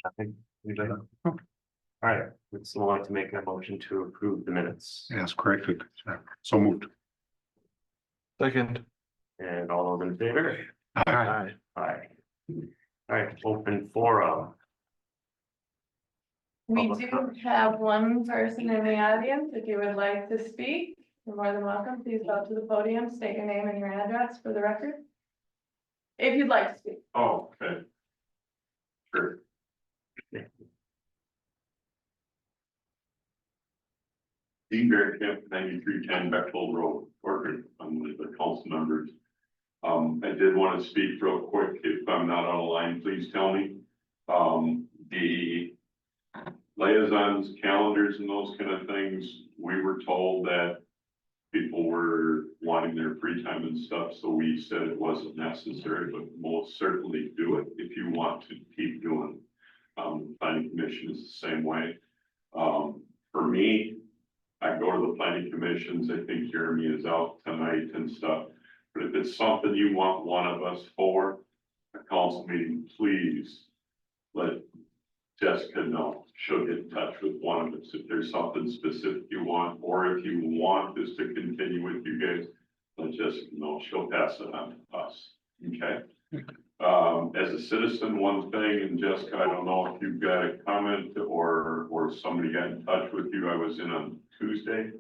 Nothing. Anybody? All right, would someone like to make a motion to approve the minutes? Yes, corrected. So moved. Second. And all those in favor? Aye. Aye. All right, open forum. We Public do comment. have one person in the audience. If you would like to speak, you're more than welcome. Please go to the podium, state your name and your address for the record. If you'd like to speak. Oh, okay. Sure. Dean Camp 9310 Bechtold Road, Corcoran, I'm one of the council members. I did want to speak real quick. If I'm not on the line, please tell me. The liaisons, calendars and those kind of things, we were told that people were wanting their free time and stuff, so we said it wasn't necessary, but most certainly do it if you want to keep doing it. The planning commission is the same way. For me, I go to the planning commissions. I think Jeremy is out tonight and stuff. But if it's something you want one of us for a council meeting, please let Jessica know. She'll get in touch with one of us if there's something specific you want, or if you want this to continue with you guys, let Jessica know. She'll pass it on to us. Okay. As a citizen, one thing, and Jessica, I don't know if you've got a comment or somebody got in touch with you. I was in on Tuesday,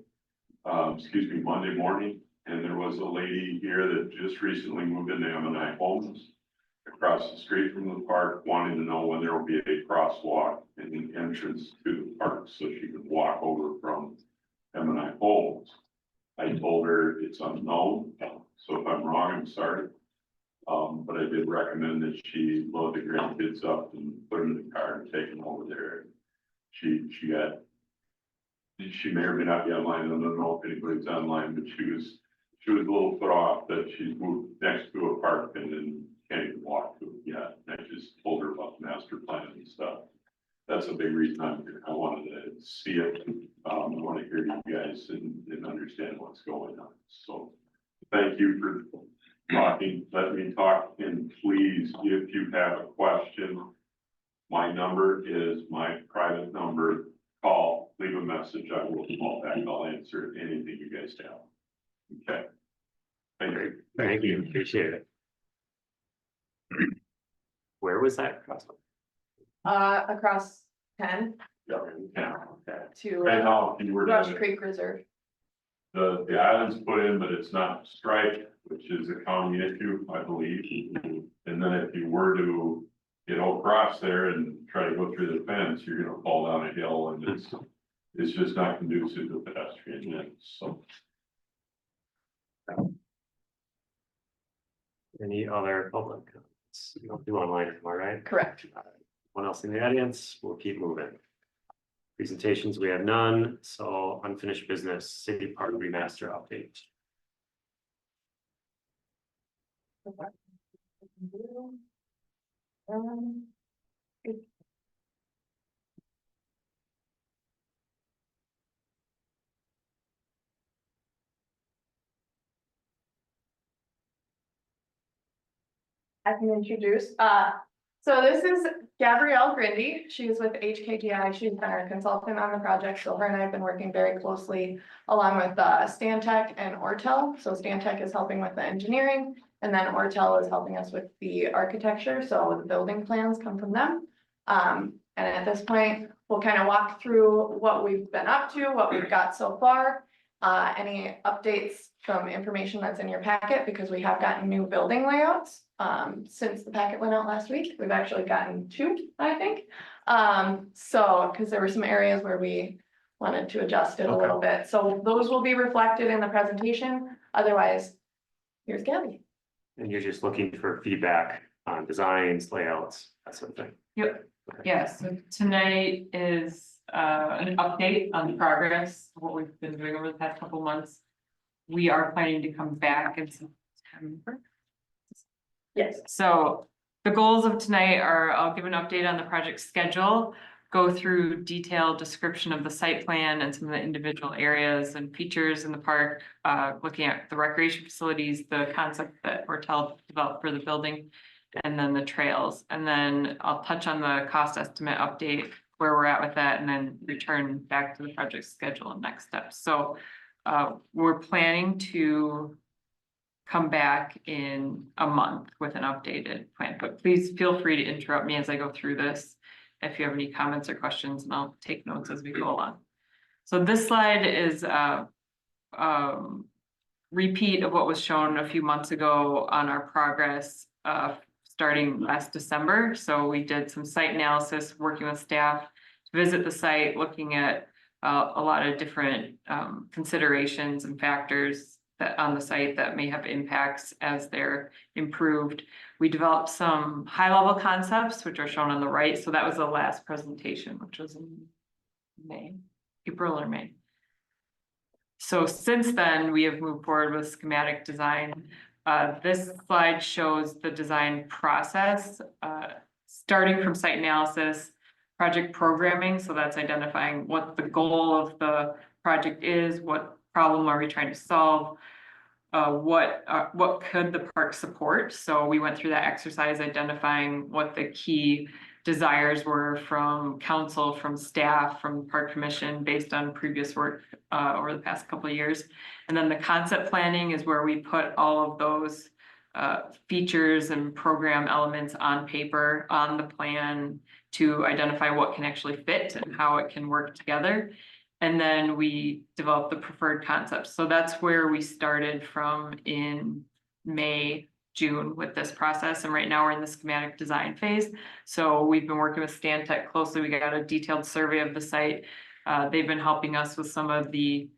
Monday morning, and there was a lady here that just recently moved into M&I Homes across the street from the park, wanting to know when there will be a crosswalk in the entrance to the park so she could walk over from M&I Homes. I told her it's unknown, so if I'm wrong, I'm sorry. But I did recommend that she load the grandkids up and put them in the car and take them over there. She may or may not be online. I don't know if anybody's online, but she was a little put off that she's moved next to a park and then can't even walk to it yet. I just told her about the master plan and stuff. That's a big reason I'm here. I wanted to see it. I want to hear you guys and understand what's going on. So thank you for talking. Let me talk, and please, if you have a question, my number is my private number. Call, leave a message. I will call back. I'll answer anything you guys have. Okay. Thank you. Thank you, appreciate it. Where was that crosswalk? Across 10 Yeah. Okay. to Right now, if you were Rush to, Creek Reserve. the island's put in, but it's not striped, which is a county issue, I believe. And then if you were to across there and try to go through the fence, you're gonna fall down a hill, and it's just not conducive to pedestrian use, so. Any other public comments? You don't do online anymore, right? Correct. One else in the audience? We'll keep moving. Presentations, we have none, so unfinished business, city park remaster update. I can introduce, so this is Gabrielle Grindy. She's with HKGI. She's been our consultant on the project. So her and I have been working very closely along with Stantec and Ortel. So Stantec is helping with the engineering, and then Ortel is helping us with the architecture. So the building plans come from them. And at this point, we'll kind of walk through what we've been up to, what we've got so far. Any updates from information that's in your packet, because we have gotten new building layouts since the packet went out last week. We've actually gotten 2, I think. So because there were some areas where we wanted to adjust it a little bit. So those will be reflected in the presentation. Otherwise, here's Gabby. And you're just looking for feedback on designs, layouts, that sort of thing. Yep. Okay. Yes, so tonight is an update on the progress of what we've been doing over the past couple months. We are planning to come back in September. Yes. So the goals of tonight are, I'll give an update on the project schedule, go through detailed description of the site plan and some of the individual areas and features in the park, looking at the recreation facilities, the concept that Ortel developed for the building, and then the trails. And then I'll touch on the cost estimate update, where we're at with that, and then return back to the project schedule and next steps. So we're planning to come back in a month with an updated plan, but please feel free to interrupt me as I go through this if you have any comments or questions, and I'll take notes as we go along. So this slide is repeat of what was shown a few months ago on our progress starting last December. So we did some site analysis, working with staff to visit the site, looking at a lot of different considerations and factors that on the site that may have impacts as they're improved. We developed some high-level concepts, which are shown on the right. So that was the last presentation, which was in April or May. So since then, we have moved forward with schematic design. This slide shows the design process, starting from site analysis, project programming. So that's identifying what the goal of the project is, what problem are we trying to solve, what could the park support. So we went through that exercise identifying what the key desires were from council, from staff, from park commission, based on previous work over the past couple of years. And then the concept planning is where we put all of those features and program elements on paper, on the plan, to identify what can actually fit and how it can work together. And then we developed the preferred concepts. So that's where we started from in May, June with this process. And right now we're in the schematic design phase. So we've been working with Stantec closely. We got a detailed survey of the site. They've been helping us with some of the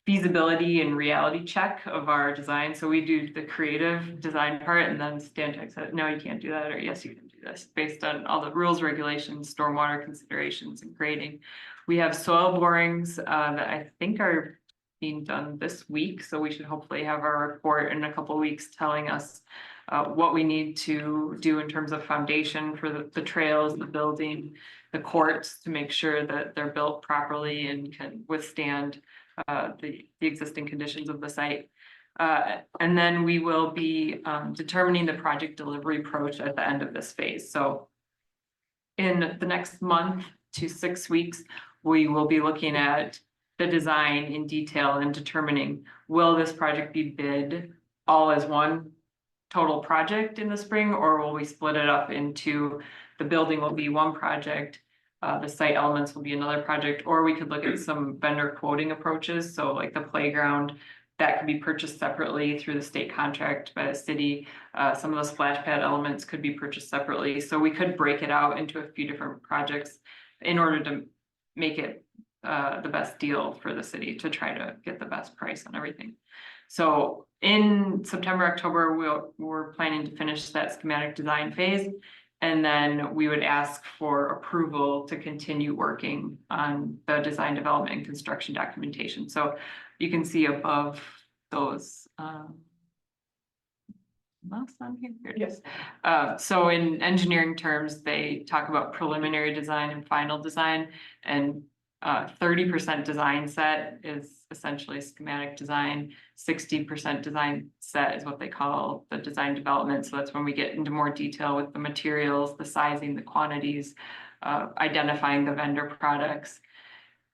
feasibility and reality check of our design. So we do the creative design part, and then Stantec said, no, you can't do that, or yes, you can do this, based on all the rules, regulations, stormwater considerations, and grading. We have soil borings that I think are being done this week. So we should hopefully have our report in a couple of weeks telling us what we need to do in terms of foundation for the trails, the building, the courts, to make sure that they're built properly and can withstand the existing conditions of the site. And then we will be determining the project delivery approach at the end of this phase. So in the next month to 6 weeks, we will be looking at the design in detail and determining, will this project be bid all as one total project in the spring, or will we split it up into the building will be one project, the site elements will be another project, or we could look at some vendor quoting approaches. So like the playground, that could be purchased separately through the state contract by the city. Some of the splash pad elements could be purchased separately. So we could break it out into a few different projects in order to make it the best deal for the city, to try to get the best price on everything. So in September, October, we're planning to finish that schematic design phase. And then we would ask for approval to continue working on the design, development, and construction documentation. So you can see above those. Last on here, here it is. So in engineering terms, they talk about preliminary design and final design, and 30% design set is essentially schematic design. 60% design set is what they call the design development. So that's when we get into more detail with the materials, the sizing, the quantities, identifying the vendor products,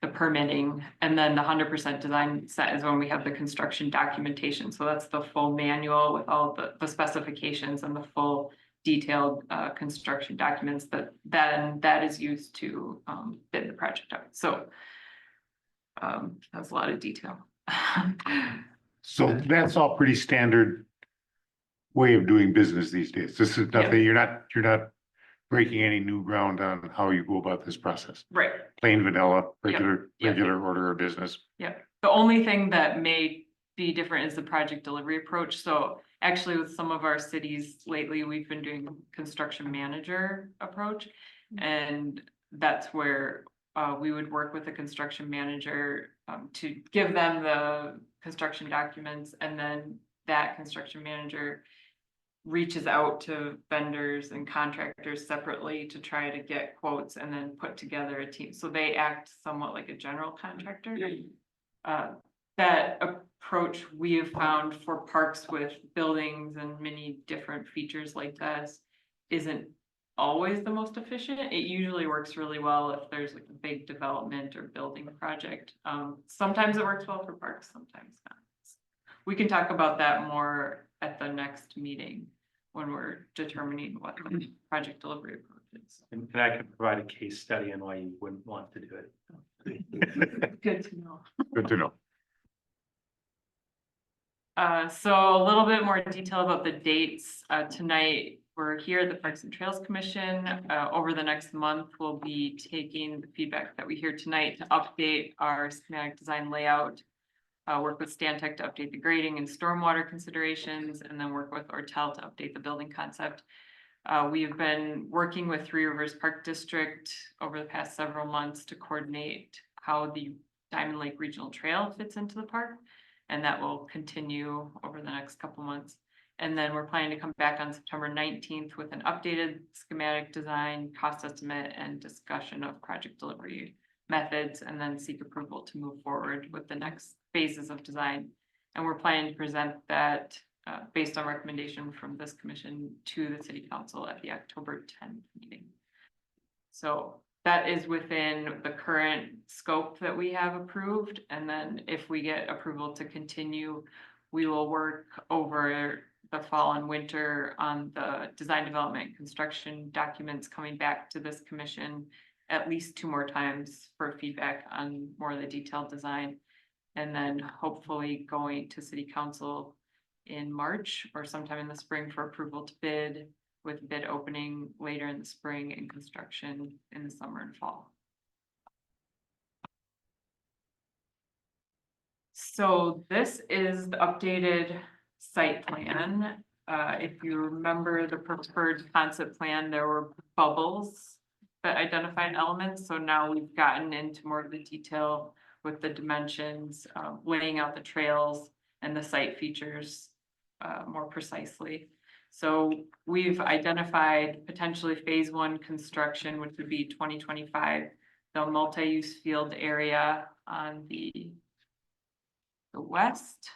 the permitting, and then the 100% design set is when we have the construction documentation. So that's the full manual with all the specifications and the full detailed construction documents that is used to bid the project out. So that's a lot of detail. So that's all pretty standard way of doing business these days. This is nothing, you're not breaking any new ground on how you go about this process. Right. Plain vanilla, Yep. regular order of business. Yeah. The only thing that may be different is the project delivery approach. So actually with some of our cities lately, we've been doing construction manager approach. And that's where we would work with the construction manager to give them the construction documents, and then that construction manager reaches out to vendors and contractors separately to try to get quotes and then put together a team. So they act somewhat like a general contractor. That approach we have found for parks with buildings and many different features like this isn't always the most efficient. It usually works really well if there's like a big development or building project. Sometimes it works well for parks, sometimes not. We can talk about that more at the next meeting when we're determining what the project delivery approach is. And I can provide a case study on why you wouldn't want to do it. Good to know. Good to know. So a little bit more detail about the dates. Tonight, we're here at the Parks and Trails Commission. Over the next month, we'll be taking the feedback that we hear tonight to update our schematic design layout. Work with Stantec to update the grading and stormwater considerations, and then work with Ortel to update the building concept. We've been working with Three Rivers Park District over the past several months to coordinate how the Diamond Lake Regional Trail fits into the park. And that will continue over the next couple months. And then we're planning to come back on September 19th with an updated schematic design, cost estimate, and discussion of project delivery methods, and then seek approval to move forward with the next phases of design. And we're planning to present that based on recommendation from this commission to the city council at the October 10th meeting. So that is within the current scope that we have approved. And then if we get approval to continue, we will work over the fall and winter on the design development construction documents coming back to this commission at least 2 more times for feedback on more of the detailed design. And then hopefully going to city council in March or sometime in the spring for approval to bid, with bid opening later in the spring and construction in the summer and fall. So this is the updated site plan. If you remember the preferred concept plan, there were bubbles that identified elements. So now we've gotten into more of the detail with the dimensions, laying out the trails and the site features more precisely. So we've identified potentially phase 1 construction, which would be 2025, the multi-use field area on the west.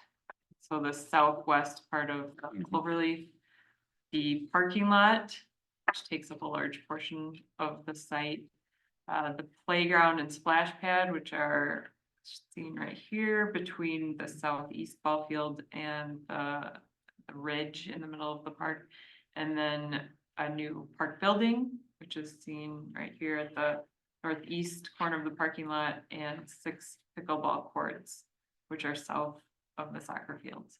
So the southwest part of Cloverleaf, the parking lot, which takes up a large portion of the site, the playground and splash pad, which are seen right here between the southeast ball field and the ridge in the middle of the park, and then a new park building, which is seen right here at the northeast corner of the parking lot, and 6 pickleball courts, which are south of the soccer fields.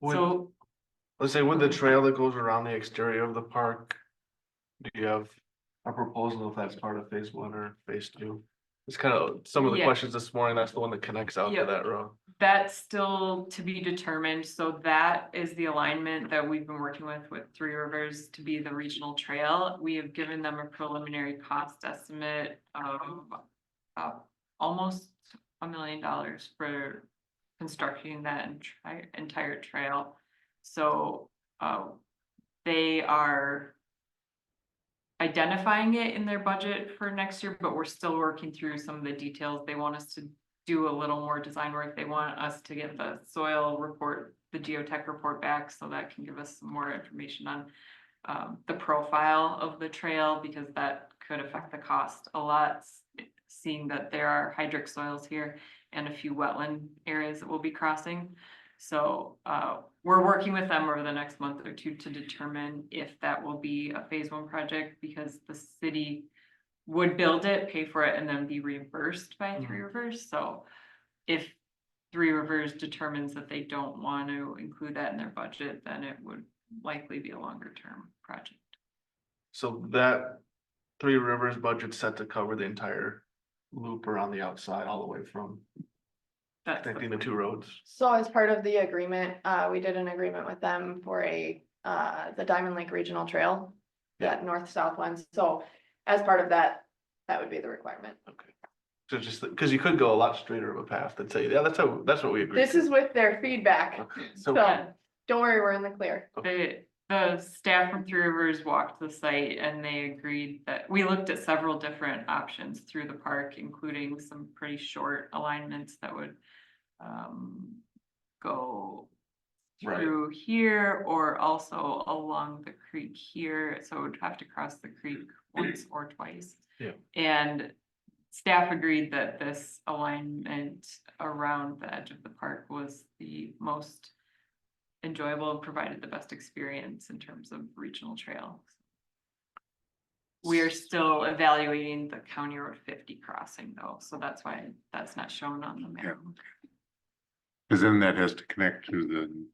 So Let's say with the trail that goes around the exterior of the park, do you have a proposal if that's part of phase 1 or phase 2? It's kind of some of the Yeah. questions this morning. That's the one that connects out to Yep. that road. that's still to be determined. So that is the alignment that we've been working with Three Rivers to be the regional trail. We have given them a preliminary cost estimate of almost $1 million for constructing that entire trail. So they are identifying it in their budget for next year, but we're still working through some of the details. They want us to do a little more design work. They want us to get the soil report, the geotech report back, so that can give us some more information on the profile of the trail, because that could affect the cost a lot, seeing that there are hydric soils here and a few wetland areas that we'll be crossing. So we're working with them over the next month or 2 to determine if that will be a phase 1 project, because the city would build it, pay for it, and then be reimbursed by Three Rivers. So if Three Rivers determines that they don't want to include that in their budget, then it would likely be a longer term project. So that Three Rivers budget set to cover the entire loop around the outside, all the way from That's connecting the 2 roads. So as part of the agreement, we did an agreement with them for the Diamond Lake Regional Trail, that north-south one. So as part of that, that would be the requirement. Okay. So just because you could go a lot straighter of a path and say, yeah, that's what we agreed. This is with their feedback, Okay. so So, don't worry, we're in the clear. The staff from Three Rivers walked the site and they agreed that we looked at several different options through the park, including some pretty short alignments that would go Right. through here or also along the creek here, so it would have to cross the creek once or twice. Yeah. And staff agreed that this alignment around the edge of the park was the most enjoyable and provided the best experience in terms of regional trail. We are still evaluating the County Road 50 crossing though, so that's why that's not shown on the map. Cause then that has to connect to the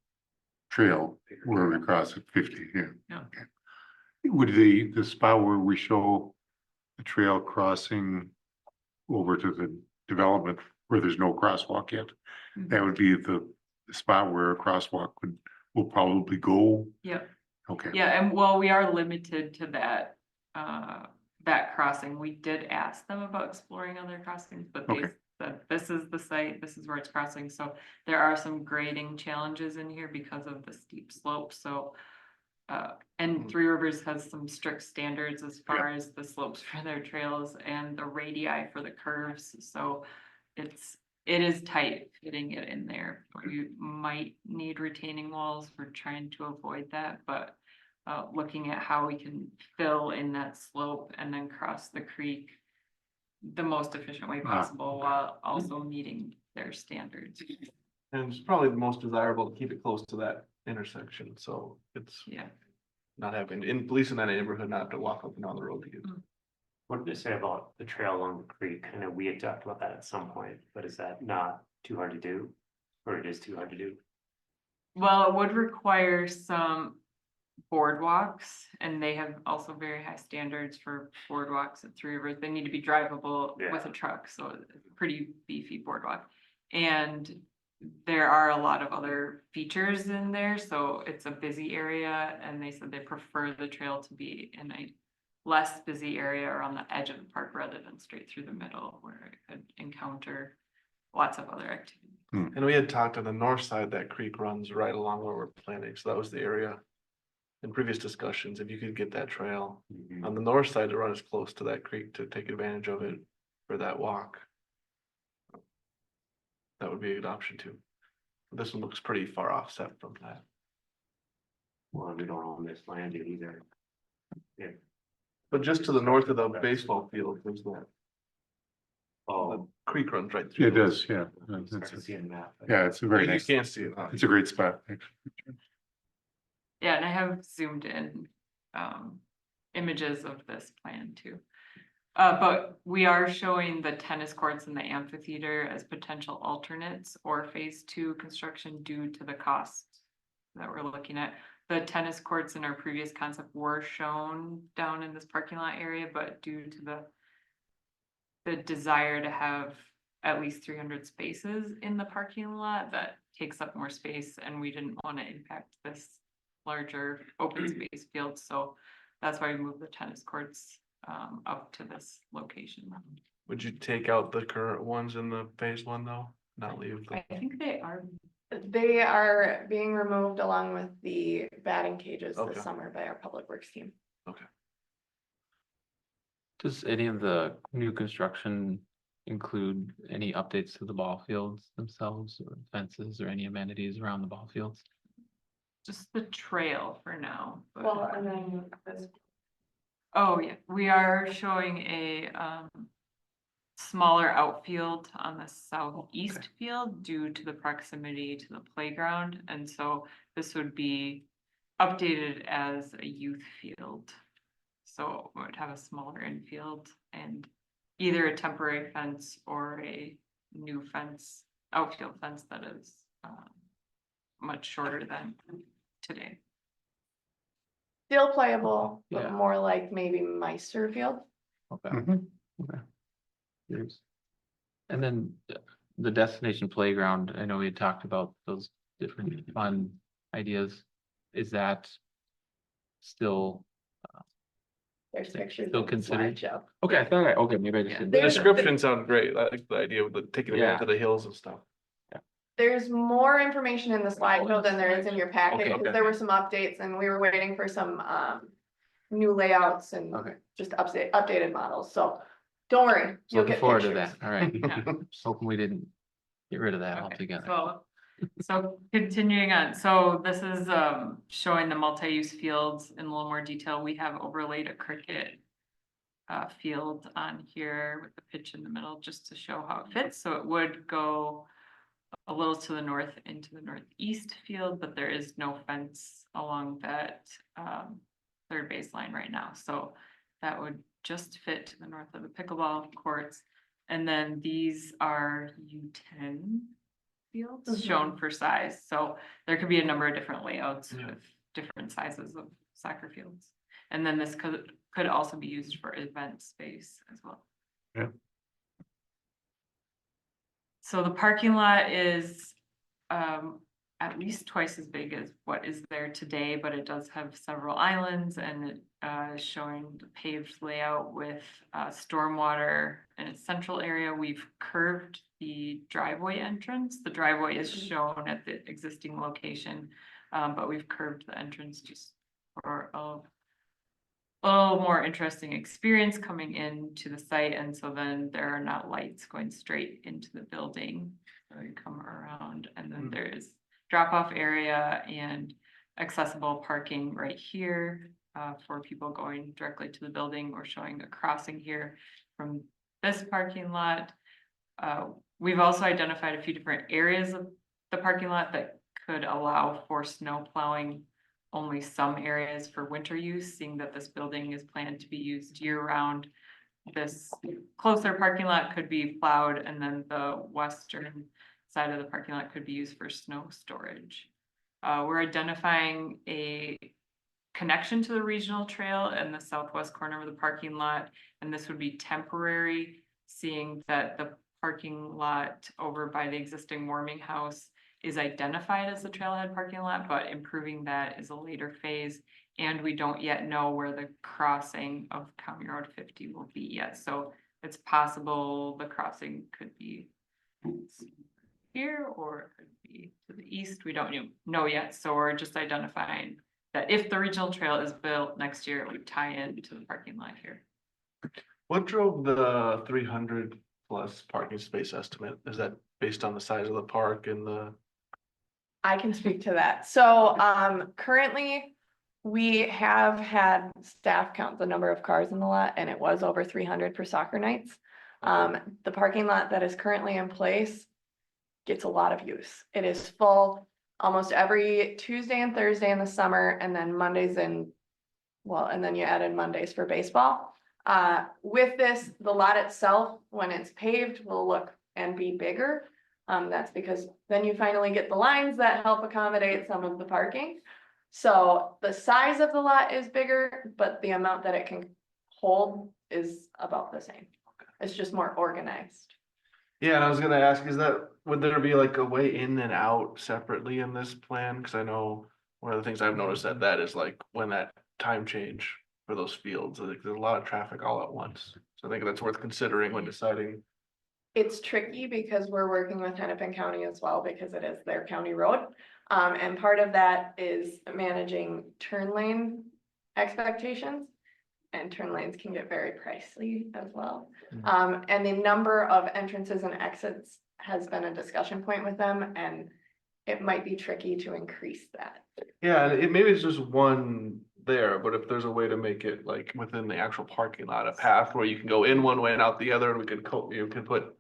trail where we cross at 50, yeah. Yeah. Okay. Would the spot where we show the trail crossing over to the development where there's no crosswalk yet, that would be the spot where a crosswalk will probably go? Yep. Okay. Yeah, and well, we are limited to that, that crossing. We did ask them about exploring other crossings, but they Okay. said this is the site, this is where it's crossing. So there are some grading challenges in here because of the steep slope, so. And Three Rivers has some strict standards as far as the slopes for their trails and the radii for the curves, so it is tight fitting it in there. You might need retaining walls. We're trying to avoid that, but looking at how we can fill in that slope and then cross the creek the most efficient way possible while also meeting their standards. And it's probably the most desirable to keep it close to that intersection, so it's Yeah. not having, in police in that neighborhood, not have to walk up and down the road to get. What did they say about the trail along the creek? I know we had talked about that at some point, but is that not too hard to do? Or it is too hard to do? Well, it would require some boardwalks, and they have also very high standards for boardwalks at Three Rivers. They need to be drivable with a truck, so it's a pretty beefy boardwalk. And there are a lot of other features in there, so it's a busy area, and they said they prefer the trail to be in a less busy area around the edge of the park rather than straight through the middle where it could encounter lots of other activities. And we had talked on the north side, that creek runs right along where we're planning, so that was the area. In previous discussions, if you could get that trail on the north side to run as close to that creek to take advantage of it for that walk. That would be a good option too. This one looks pretty far offset from that. Well, we don't own this land yet either. But just to the north of the baseball field, there's that, the Oh. creek runs right through. It does, yeah. I'm starting to see a map. Yeah, it's a very You nice, can't see it. it's a great spot. actually. Yeah, and I have zoomed in images of this plan too. But we are showing the tennis courts and the amphitheater as potential alternates or phase 2 construction due to the costs that we're looking at. The tennis courts in our previous concept were shown down in this parking lot area, but due to the desire to have at least 300 spaces in the parking lot, that takes up more space, and we didn't want to impact this larger open space field, so that's why we moved the tennis courts up to this location. Would you take out the current ones in the phase 1 though? Not leave the, I think they are. They are being removed along with the batting cages Okay. this summer by our public works team. Does any of the new construction include any updates to the ball fields themselves or fences or any amenities around the ball fields? Just the trail for now. but- Well, and then this, Oh, yeah, we are showing a smaller outfield on the southeast field due to the proximity to the playground, and so this would be updated as a youth field. So it would have a smaller infield and either a temporary fence or a new fence, outfield fence that is much shorter than today. still playable, but Yeah. more like maybe Meister Field. Okay. Mhm. Yes. And then the destination playground, I know we had talked about those different fun ideas. Is that still, There's pictures Still of the considered? slideshow. okay, I thought, okay, maybe I just. Yeah. didn't the see that. description sounds great. I like the idea of taking it to the hills and stuff. There's more information in the slideshow than there is in your packet, Okay, because okay. there were some updates and we were waiting for some new layouts and Okay. just updated models, so don't worry, you'll Looking get forward to pictures. that, all right. Yeah. Just hoping we didn't Get rid of that Okay, altogether. so continuing on, so this is showing the multi-use fields in a little more detail. We have overlaid a cricket field on here with the pitch in the middle just to show how it fits. So it would go a little to the north into the northeast field, but there is no fence along that third baseline right now. So that would just fit to the north of the pickleball courts. And then these are U10 fields shown for size. So there could be a number of different layouts Yeah. with different sizes of soccer fields. And then this could also be used for event space as well. Yeah. So the parking lot is at least twice as big as what is there today, but it does have several islands and it is showing the paved layout with stormwater in its central area. We've curved the driveway entrance. The driveway is shown at the existing location, but we've curved the entrance just for a little more interesting experience coming into the site. And so then there are not lights going straight into the building. So you come around and then there is drop-off area and accessible parking right here for people going directly to the building or showing a crossing here from this parking lot. We've also identified a few different areas of the parking lot that could allow for snow plowing, only some areas for winter use, seeing that this building is planned to be used year-round. This closer parking lot could be plowed, and then the western side of the parking lot could be used for snow storage. We're identifying a connection to the regional trail in the southwest corner of the parking lot, and this would be temporary, seeing that the parking lot over by the existing warming house is identified as the trailhead parking lot, but improving that is a later phase. And we don't yet know where the crossing of County Road 50 will be yet. So it's possible the crossing could be here or it could be to the east. We don't know yet. So we're just identifying that if the regional trail is built next year, it would tie into the parking lot here. What drove the 300 plus parking space estimate? Is that based on the size of the park and the? I can speak to that. So currently, we have had staff count the number of cars in the lot, and it was over 300 for soccer nights. The parking lot that is currently in place gets a lot of use. It is full almost every Tuesday and Thursday in the summer, and then Mondays and then you add in Mondays for baseball. With this, the lot itself, when it's paved, will look and be bigger. That's because then you finally get the lines that help accommodate some of the parking. So the size of the lot is bigger, but the amount that it can hold is about the same. It's just more organized. Yeah, and I was gonna ask, would there be like a way in and out separately in this plan? Cause I know one of the things I've noticed that is like when that time change for those fields, like there's a lot of traffic all at once. So I think that's worth considering when deciding. It's tricky because we're working with Hennepin County as well because it is their county road. And part of that is managing turn lane expectations. And turn lanes can get very pricey as well. And the number of entrances and exits has been a discussion point with them, and it might be tricky to increase that. Yeah, and maybe it's just one there, but if there's a way to make it like within the actual parking lot, a path where you can go in one way and out the other, and we could you could put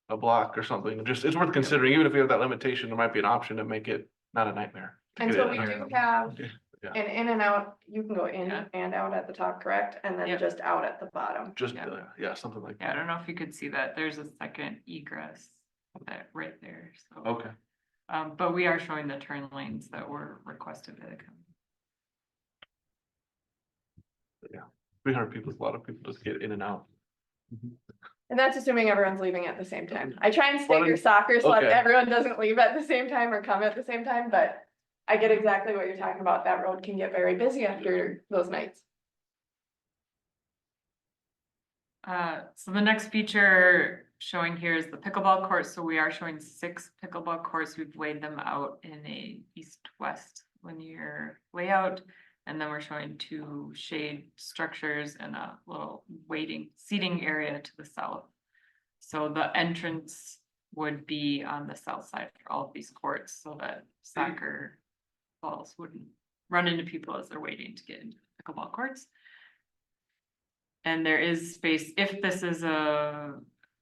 a block or something. Just it's worth considering, even if we have that limitation, there might be an option to make it not a nightmare. And so we do have Yeah. an in and out, you can go in Yeah. and out at the top, correct? And then Yep. just out at the bottom. Just, Yeah. yeah, something like Yeah, I that. don't know if you could see that. There's a second egress that right there. So, Okay. but we are showing the turn lanes that were requested by the county. 300 people is a lot of people just get in and out. And that's assuming everyone's leaving at the same time. I try and stagger Well, soccer so that okay. everyone doesn't leave at the same time or come at the same time, but I get exactly what you're talking about. That road can get very busy after those nights. So the next feature showing here is the pickleball court. So we are showing 6 pickleball courts. We've laid them out in a east-west linear layout. And then we're showing 2 shade structures and a little seating area to the south. So the entrance would be on the south side for all of these courts, so that soccer balls wouldn't run into people as they're waiting to get into pickleball courts. And there is space, if this is a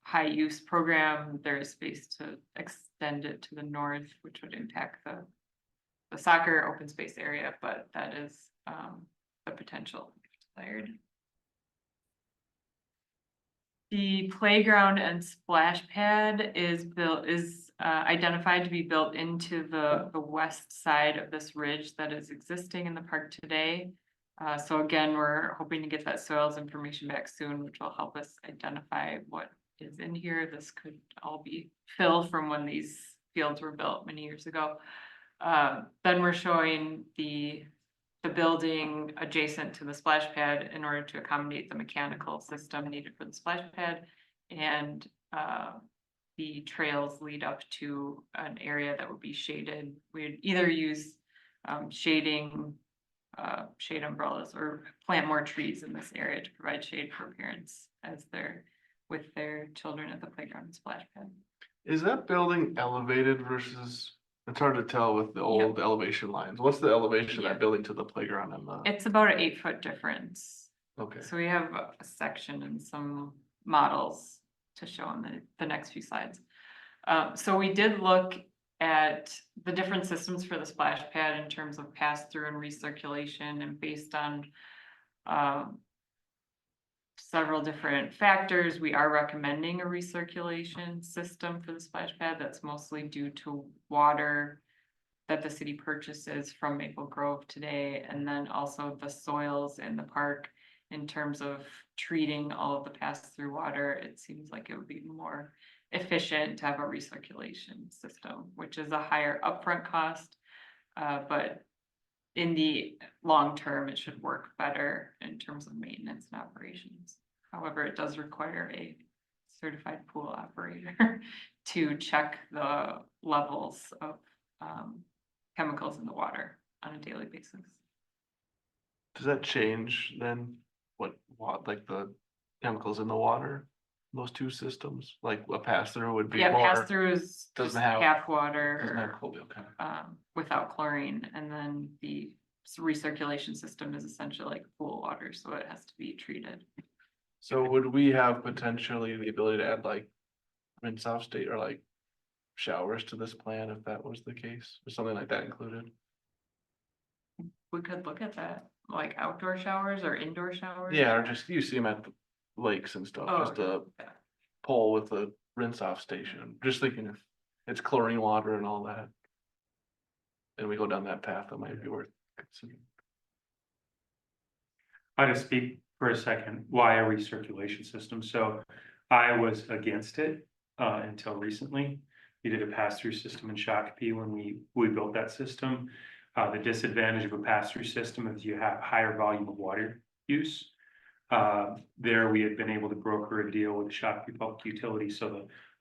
high use program, there is space to extend it to the north, which would impact the soccer open space area, but that is the potential if desired. The playground and splash pad is identified to be built into the west side of this ridge that is existing in the park today. So again, we're hoping to get that soils information back soon, which will help us identify what is in here. This could all be fill from when these fields were built many years ago. Then we're showing the building adjacent to the splash pad in order to accommodate the mechanical system needed for the splash pad. And the trails lead up to an area that would be shaded. We'd either use shading, shade umbrellas, or plant more trees in this area to provide shade for parents as they're with their children at the playground and splash pad. Is that building elevated versus, it's hard to tell with the old elevation lines. What's the elevation of Yep. that building to the playground and the, It's about an 8-foot difference. okay. So we have a section and some models to show on the next few slides. So we did look at the different systems for the splash pad in terms of pass through and recirculation, and based on several different factors, we are recommending a recirculation system for the splash pad. That's mostly due to water that the city purchases from Maple Grove today, and then also the soils in the park. In terms of treating all of the pass-through water, it seems like it would be more efficient to have a recirculation system, which is a higher upfront cost. But in the long term, it should work better in terms of maintenance and operations. However, it does require a certified pool operator to check the levels of chemicals in the water on a daily basis. Does that change then what like the chemicals in the water? Those two systems, like a pass through would be Yeah, more. pass-through is just doesn't have- tap water Doesn't have or, cold, okay. without chlorine, and then the recirculation system is essentially like pool water, so it has to be treated. So would we have potentially the ability to add like rinse off state or like showers to this plan if that was the case, or something like that included? We could look at that, like outdoor showers or indoor showers. Yeah, or just, you see them at the lakes and stuff, Oh, just a yeah. pole with a rinse off station, just thinking if it's chlorine water and all that. And we go down that path, that might be worth considering. I just speak for a second, why a recirculation system? So I was against it until recently. We did a pass-through system in Shakopee when we built that system. The disadvantage of a pass-through system is you have higher volume of water use. There we had been able to broker a deal with the Shakopee Public Utility, so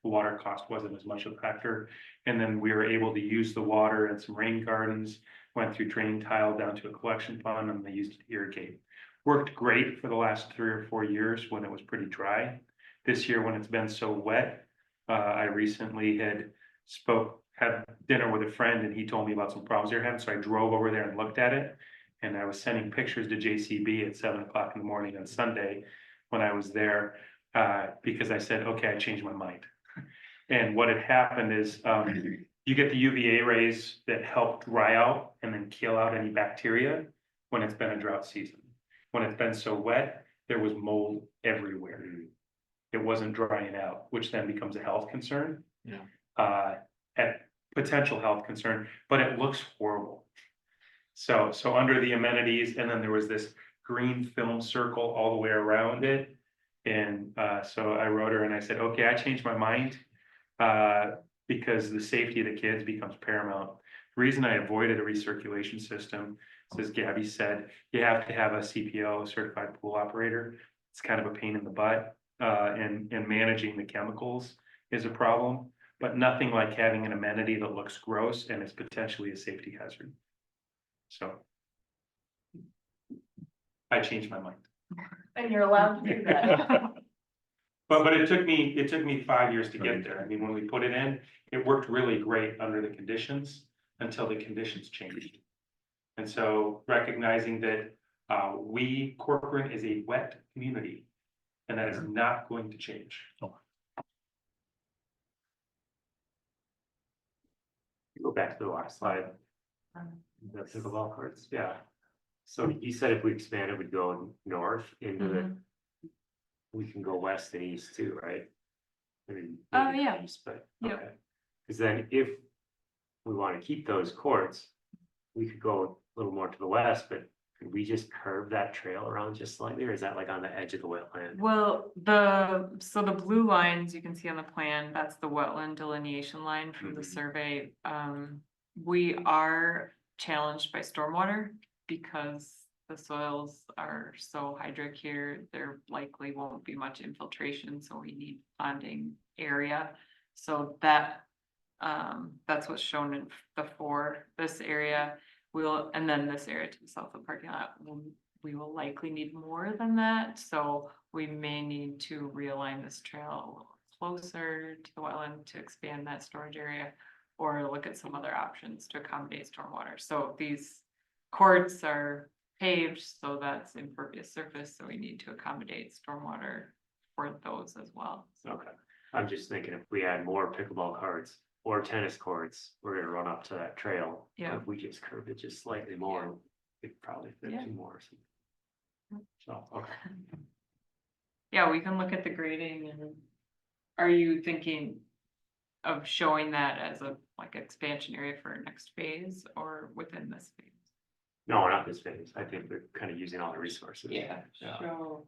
the water cost wasn't as much of a factor. And then we were able to use the water in some rain gardens, went through drain tile down to a collection pond, and they used it to irrigate. Worked great for the last 3 or 4 years when it was pretty dry. This year, when it's been so wet, I recently had dinner with a friend, and he told me about some problems they're having, so I drove over there and looked at it. And I was sending pictures to JCB at 7 o'clock in the morning on Sunday when I was there, because I said, okay, I changed my mind. And what had happened is, you get the UVA rays that help dry out and then kill out any bacteria when it's been a drought season. When it's been so wet, there was mold everywhere. It wasn't drying out, which then becomes a health concern. Yeah. A potential health concern, but it looks horrible. So under the amenities, and then there was this green film circle all the way around it. And so I wrote her and I said, okay, I changed my mind because the safety of the kids becomes paramount. The reason I avoided a recirculation system, as Gabby said, you have to have a CPO, certified pool operator. It's kind of a pain in the butt, and managing the chemicals is a problem, but nothing like having an amenity that looks gross and is potentially a safety hazard. So I changed my mind. And you're allowed to do that. But it took me 5 years to get there. I mean, when we put it in, it worked really great under the conditions until the conditions changed. And so recognizing that Corcoran is a wet community, and that is not going to change. Go back to the last slide. The pickleball courts, yeah. So you said if we expand it, we'd go north into the, we can go west and east too, right? I mean, maybe yeah. east, but, Yep. okay. Cause then if we wanna keep those courts, we could go a little more to the west, but could we just curve that trail around just slightly, or is that like on the edge of the wetland? Well, so the blue lines you can see on the plan, that's the wetland delineation line from the Mhm. survey. We are challenged by stormwater because the soils are so hydric here, there likely won't be much infiltration, so we need ponding area. So that's what's shown in this area. And then this area to the south of the parking lot, we will likely need more than that, so we may need to realign this trail a little closer to the wetland to expand that storage area, or look at some other options to accommodate stormwater. So these courts are paved, so that's impervious surface, so we need to accommodate stormwater for those as well. Okay, I'm just thinking if we add more pickleball courts or tennis courts, we're gonna run up to that trail. Yeah. If we just curve it just slightly more, we could probably fit Yeah. 2 more or something. So, okay. Yeah, we can look at the grading and are you thinking of showing that as a like expansion area for next phase or within this phase? No, not this phase. I think we're kind of using all the resources. Show.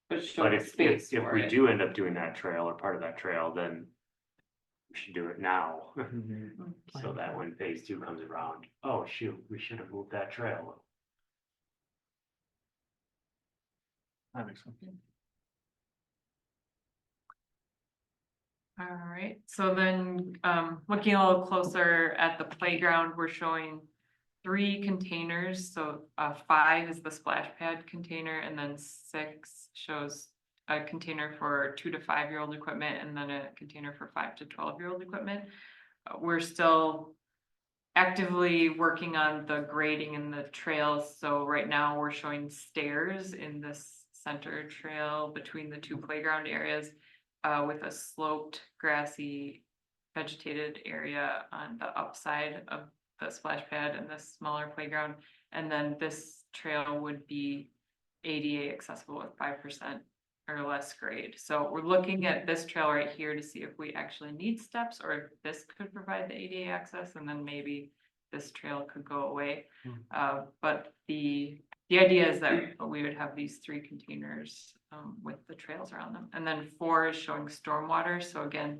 But show But the if space if for we it. do end up doing that trail or part of that trail, then we should do it now. So that when phase 2 comes around, oh shoot, we should have moved that trail. That makes sense. All right, so then, looking a little closer at the playground, we're showing 3 containers, so 5 is the splash pad container, and then 6 shows a container for 2 to 5-year-old equipment, and then a container for 5 to 12-year-old equipment. We're still actively working on the grading and the trails, so right now we're showing stairs in this center trail between the 2 playground areas. With a sloped grassy vegetated area on the upside of the splash pad and this smaller playground. And then this trail would be ADA accessible with 5% or less grade. So we're looking at this trail right here to see if we actually need steps or if this could provide the ADA access, and then maybe this trail could go away. But the idea is that we would have these 3 containers with the trails around them. And then 4 is showing stormwater. So again,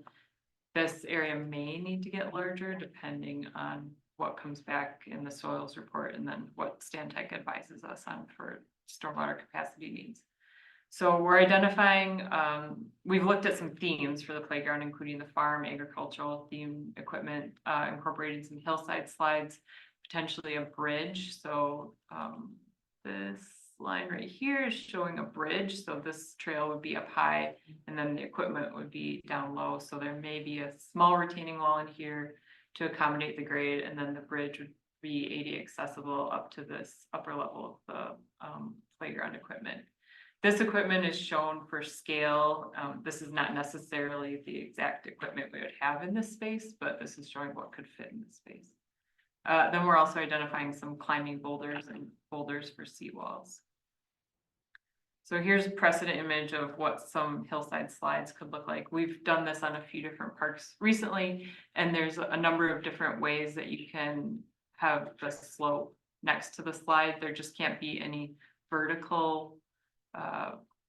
this area may need to get larger depending on what comes back in the soils report and then what Stantec advises us on for stormwater capacity needs. So we're identifying, we've looked at some themes for the playground, including the farm, agricultural theme equipment, incorporating some hillside slides, potentially a bridge. So this line right here is showing a bridge. So this trail would be up high and then the equipment would be down low. So there may be a small retaining wall in here to accommodate the grade, and then the bridge would be ADA accessible up to this upper level of the playground equipment. This equipment is shown for scale. This is not necessarily the exact equipment we would have in this space, but this is showing what could fit in this space. Then we're also identifying some climbing boulders and boulders for seawalls. So here's a precedent image of what some hillside slides could look like. We've done this on a few different parks recently, and there's a number of different ways that you can have the slope next to the slide. There just can't be any vertical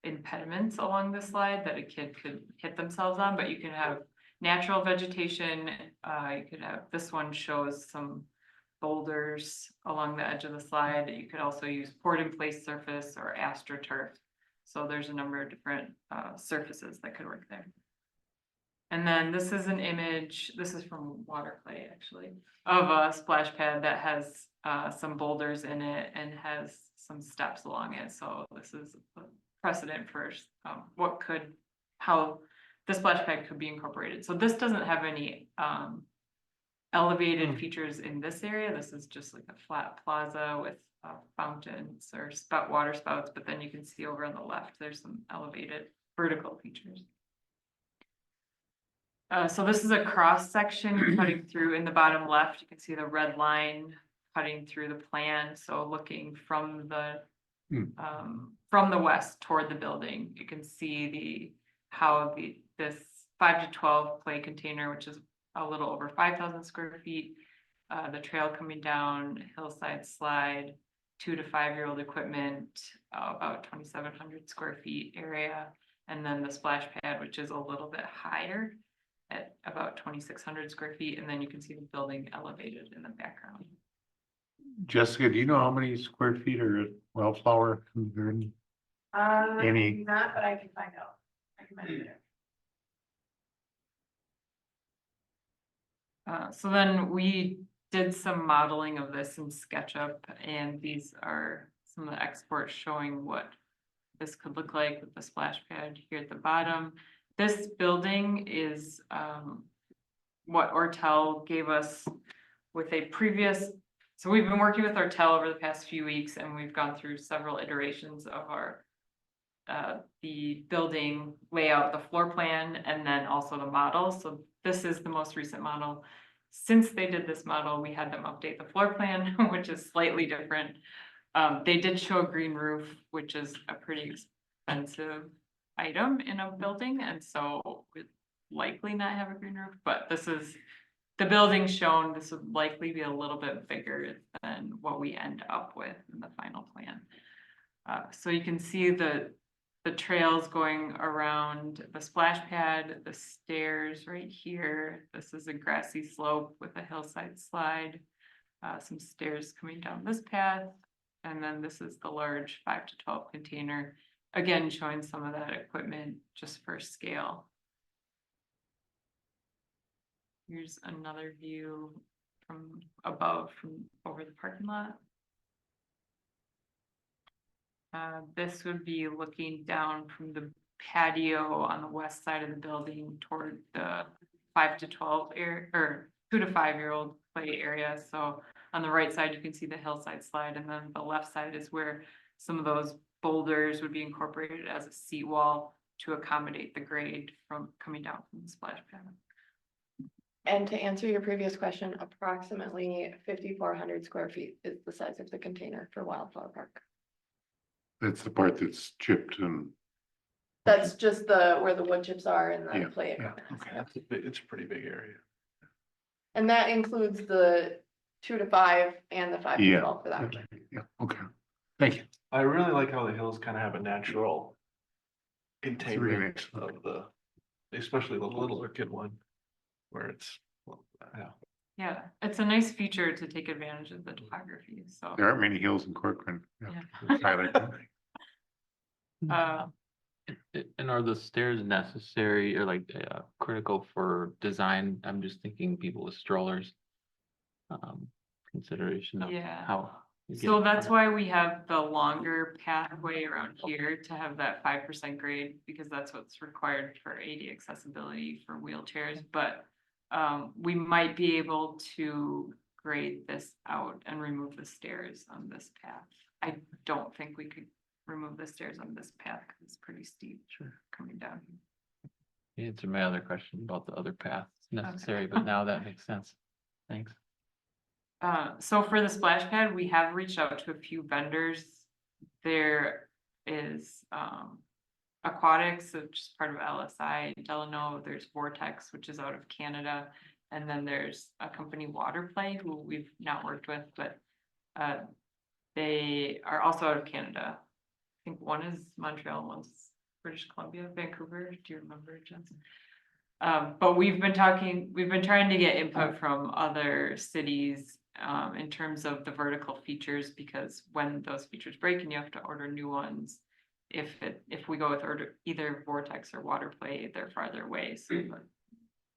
impediments along the slide that a kid could hit themselves on, but you can have natural vegetation. You could have, this one shows some boulders along the edge of the slide. You could also use poured in place surface or astroturf. So there's a number of different surfaces that could work there. And then this is an image, this is from water play actually, of a splash pad that has some boulders in it and has some steps along it. So this is a precedent for what could how the splash pad could be incorporated. So this doesn't have any elevated features in this area. This is just like a flat plaza with fountains or water spouts, but then you can see over on the left, there's some elevated vertical features. So this is a cross section cutting through in the bottom left. You can see the red line cutting through the plan. So looking from the west toward the building, you can see how this 5 to 12 play container, which is a little over 5,000 square feet, the trail coming down, hillside slide, 2 to 5-year-old equipment, about 2,700 square feet area, and then the splash pad, which is a little bit higher at about 2,600 square feet, and then you can see the building elevated in the background. Jessica, do you know how many square feet are at Wildflower in the garden? Any- Not, but I can find out. I can find it. So then we did some modeling of this in SketchUp, and these are some of the exports showing what this could look like with the splash pad here at the bottom. This building is what Ortel gave us with a previous, so we've been working with Ortel over the past few weeks, and we've gone through several iterations of our the building layout, the floor plan, and then also the model. So this is the most recent model. Since they did this model, we had them update the floor plan, which is slightly different. They did show a green roof, which is a pretty expensive item in a building, and so we'd likely not have a green roof, but this is the building shown. This would likely be a little bit bigger than what we end up with in the final plan. So you can see the trails going around the splash pad, the stairs right here. This is a grassy slope with a hillside slide, some stairs coming down this path. And then this is the large 5 to 12 container, again, showing some of that equipment just for scale. Here's another view from above, from over the parking lot. This would be looking down from the patio on the west side of the building toward the 5 to 12 area, or 2 to 5-year-old play area. So on the right side, you can see the hillside slide, and then the left side is where some of those boulders would be incorporated as a seawall to accommodate the grade from coming down from the splash pad. And to answer your previous question, approximately 5,400 square feet is the size of the container for Wildflower Park. That's the part that's chipped and, That's just where the wood chips are and Yeah, the play yeah, equipment. okay. It's a pretty big area. And that includes the 2 to 5 and the 5 to Yeah. 12 for that. Yeah, okay. Thank you. I really like how the hills kind of have a natural really containment nice. of especially the Little Orchid one, where it's, well, yeah. Yeah, it's a nice feature to take advantage of the topography, so. There aren't many hills in Corcoran. Yeah. Highlight that. And are the stairs necessary or like critical for design? I'm just thinking people with strollers. Consideration of Yeah. how. you get So that's from- why we have the longer pathway around here to have that 5% grade, because that's what's required for AD accessibility for wheelchairs, but we might be able to grade this out and remove the stairs on this path. I don't think we could remove the stairs on this path because it's pretty steep. Sure. Coming down. You answered my other question about the other paths necessary, but now that makes sense. Thanks. So for the splash pad, we have reached out to a few vendors. There is Aquatics, which is part of LSI, Delano. There's Vortex, which is out of Canada. And then there's a company, Waterplay, who we've not worked with, but they are also out of Canada. I think one is Montreal, one's British Columbia, Vancouver. Do you remember, Jensen? But we've been trying to get input from other cities in terms of the vertical features, because when those features break and you have to order new ones, if we go with either Vortex or Waterplay, they're farther away, so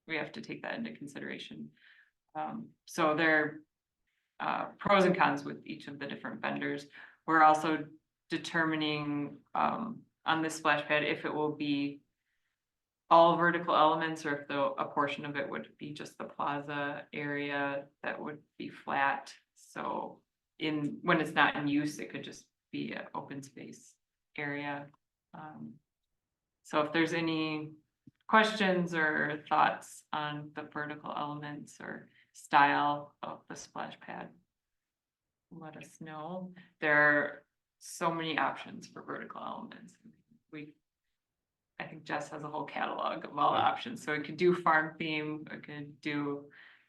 we have to take that into consideration. So there are pros and cons with each of the different vendors. We're also determining on this splash pad if it will be all vertical elements, or if a portion of it would be just the plaza area that would be flat. So when it's not in use, it could just be an open space area. So if there's any questions or thoughts on the vertical elements or style of the splash pad, let us know. There are so many options for vertical elements. I think Jess has a whole catalog of all the options, so it could do farm theme, it could do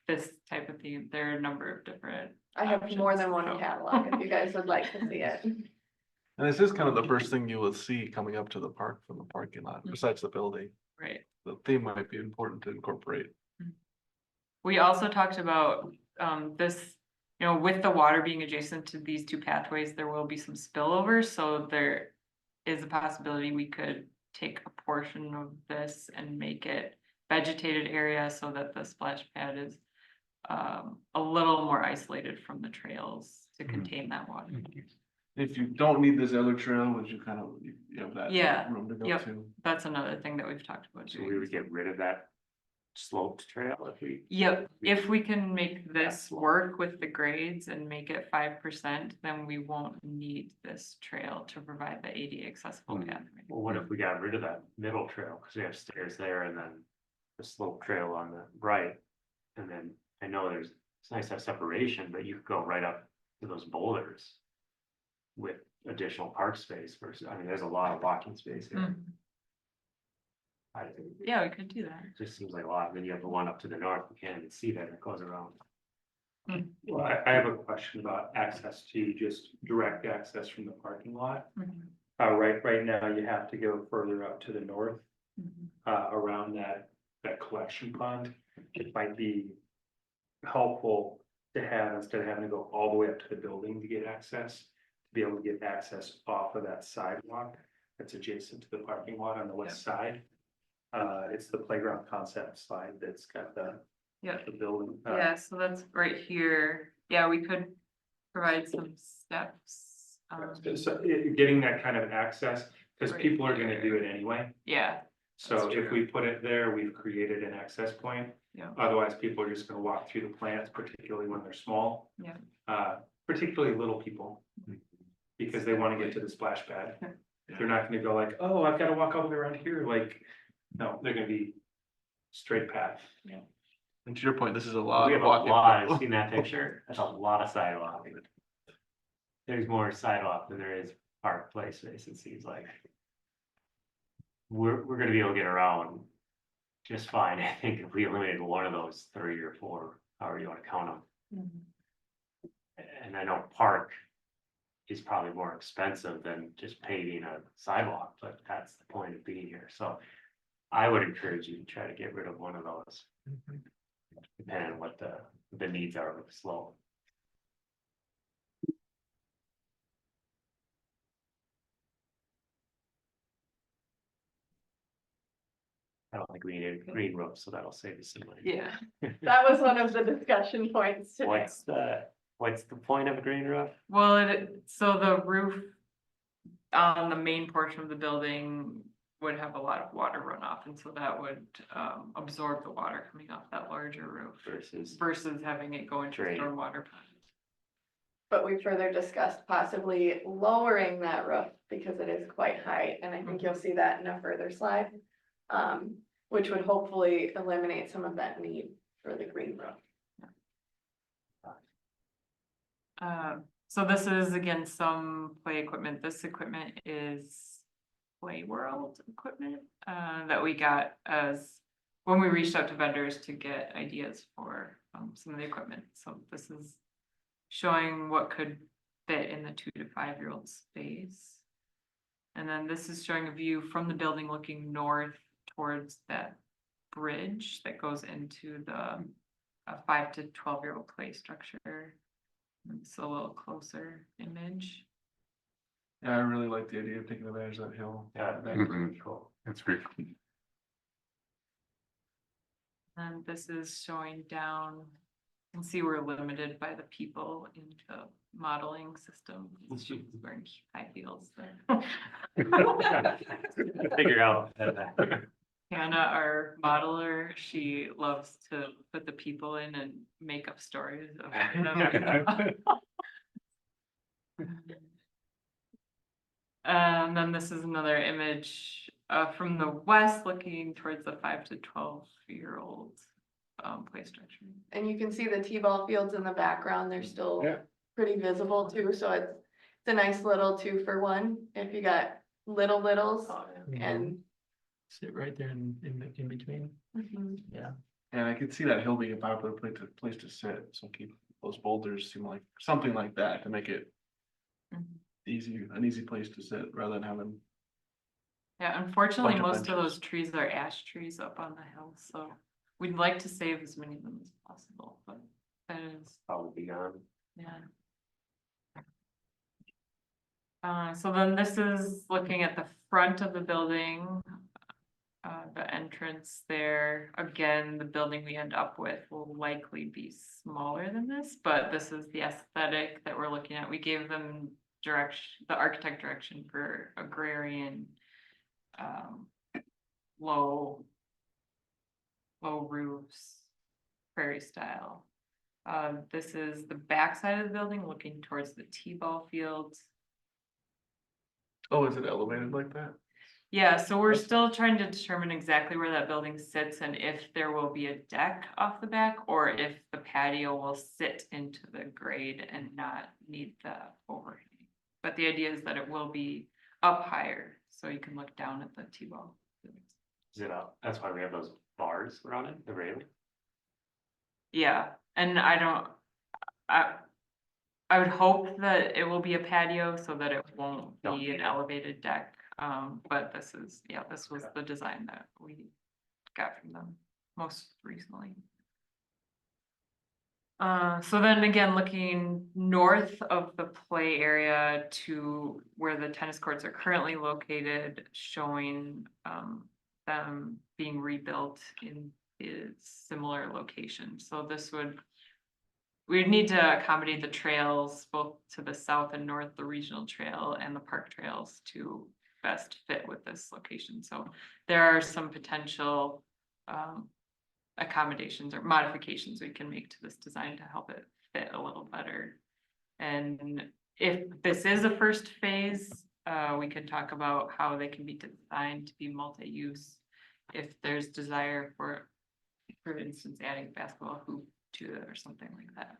this type of theme. There are a number of different. I have more than one options, so. catalog if you guys would like to see it. And this is kind of the first thing you will see coming up to the park from the parking lot, besides the building. Right. The theme might be important to incorporate. We also talked about this, with the water being adjacent to these two pathways, there will be some spillover, so there is a possibility we could take a portion of this and make it vegetated area so that the splash pad is a little more isolated from the trails to contain that water. If you don't need this other trail, would you kind of, you have that Yeah, room to go yep. to? That's another thing that we've talked about So doing. we would get rid of that sloped trail if we. Yep, if we can make this That's- work with the grades and make it 5%, then we won't need this trail to provide the ADA accessible pathway. Well, what if we got rid of that middle trail, because we have stairs there and then the slope trail on the right? And then I know it's nice to have separation, but you could go right up to those boulders with additional park space versus, there's a lot of walking space here. Mhm. I think Yeah, we could do that. it just seems like a lot. Then you have the one up to the north, you can't even see that, it goes around. Well, I have a question about access to just direct access from the parking lot. Mhm. Right now, you have to go further up to the north, Mhm. around that collection pond. It might be helpful to have, instead of having to go all the way up to the building to get access, to be able to get access off of that sidewalk that's adjacent to the parking lot on the west side. It's the playground concept slide that's got the Yep. the building. Yeah, so that's right here. Yeah, we could provide some steps. So getting that kind of access, because Right people are gonna there. do it anyway. Yeah, So That's if true. we put it there, we've created an access point. Yeah. Otherwise, people are just gonna walk through the plants, particularly when they're small. Yeah. Particularly little people. Because they wanna get to the splash pad. They're not gonna go like, oh, I've gotta walk all the way around here, like, no, they're gonna be straight path. And to your point, this is a lot We of have a walking. lot, I've seen that picture, that's a lot of sidewalk. There's more sidewalk than there is park play space, it seems like. We're gonna be able to get around just fine, I think, if we eliminated one of those 3 or 4, however you wanna count them. Mhm. And I know park is probably more expensive than just paving a sidewalk, but that's the point of being here, so. I would encourage you to try to get rid of one of those. Depending on what the needs are with the slope. I don't think we need a green roof, so that'll save us some money. Yeah. That was one of the discussion points today. What's the point of a green roof? Well, so the roof on the main portion of the building would have a lot of water runoff, and so that would absorb the water coming off that larger roof versus having it go into the Drain. stormwater pond. But we further discussed possibly lowering that roof because it is quite high, and I think you'll see that in a further slide. Which would hopefully eliminate some of that need for the green roof. So this is again some play equipment. This equipment is Play World equipment that we got as when we reached out to vendors to get ideas for some of the equipment. So this is showing what could fit in the 2 to 5 year old space. And then this is showing a view from the building looking north towards that bridge that goes into the 5 to 12 year old play structure. It's a little closer image. Yeah, I really like the idea of taking advantage of that hill. Yeah, that's Mhm. really cool. That's very cool. And this is showing down, you can see we're limited by the people in the modeling system. She's wearing high heels there. Figure out. Hannah, our modeler, she loves to put the people in and make up stories of them. And then this is another image from the west looking towards the 5 to 12-year-old play structure. And you can see the T-ball fields in the background, they're still Yeah. pretty visible too, so it's a nice little 2-for-1 if you got littles and. Sit right there in between. Mhm. Yeah. And I could see that hill being a popular place to sit, so keep those boulders seem like something like that to make it Mhm. an easy place to sit rather than having. Yeah, unfortunately, Bunch of most of benches. those trees are ash trees up on the hill, so we'd like to save as many of them as possible, but that is, Probably gone. yeah. So then this is looking at the front of the building. The entrance there, again, the building we end up with will likely be smaller than this, but this is the aesthetic that we're looking at. We gave them direction, the architect direction for agrarian, low roofs, prairie style. This is the back side of the building looking towards the T-ball fields. Oh, is it elevated like that? Yeah, so we're still trying to determine exactly where that building sits and if there will be a deck off the back or if the patio will sit into the grade and not need the overhang. But the idea is that it will be up higher, so you can look down at the T-ball. Is it up? That's why we have those bars around it, the railing. Yeah, and I would hope that it will be a patio so that it won't be an elevated deck. But this was the design that we got from them most recently. So then again, looking north of the play area to where the tennis courts are currently located, showing them being rebuilt in a similar location. So we'd need to accommodate the trails both to the south and north, the regional trail and the park trails to best fit with this location. So there are some potential accommodations or modifications we can make to this design to help it fit a little better. And if this is a first phase, we can talk about how they can be designed to be multi-use. If there's desire for instance, adding basketball hoop to it or something like that.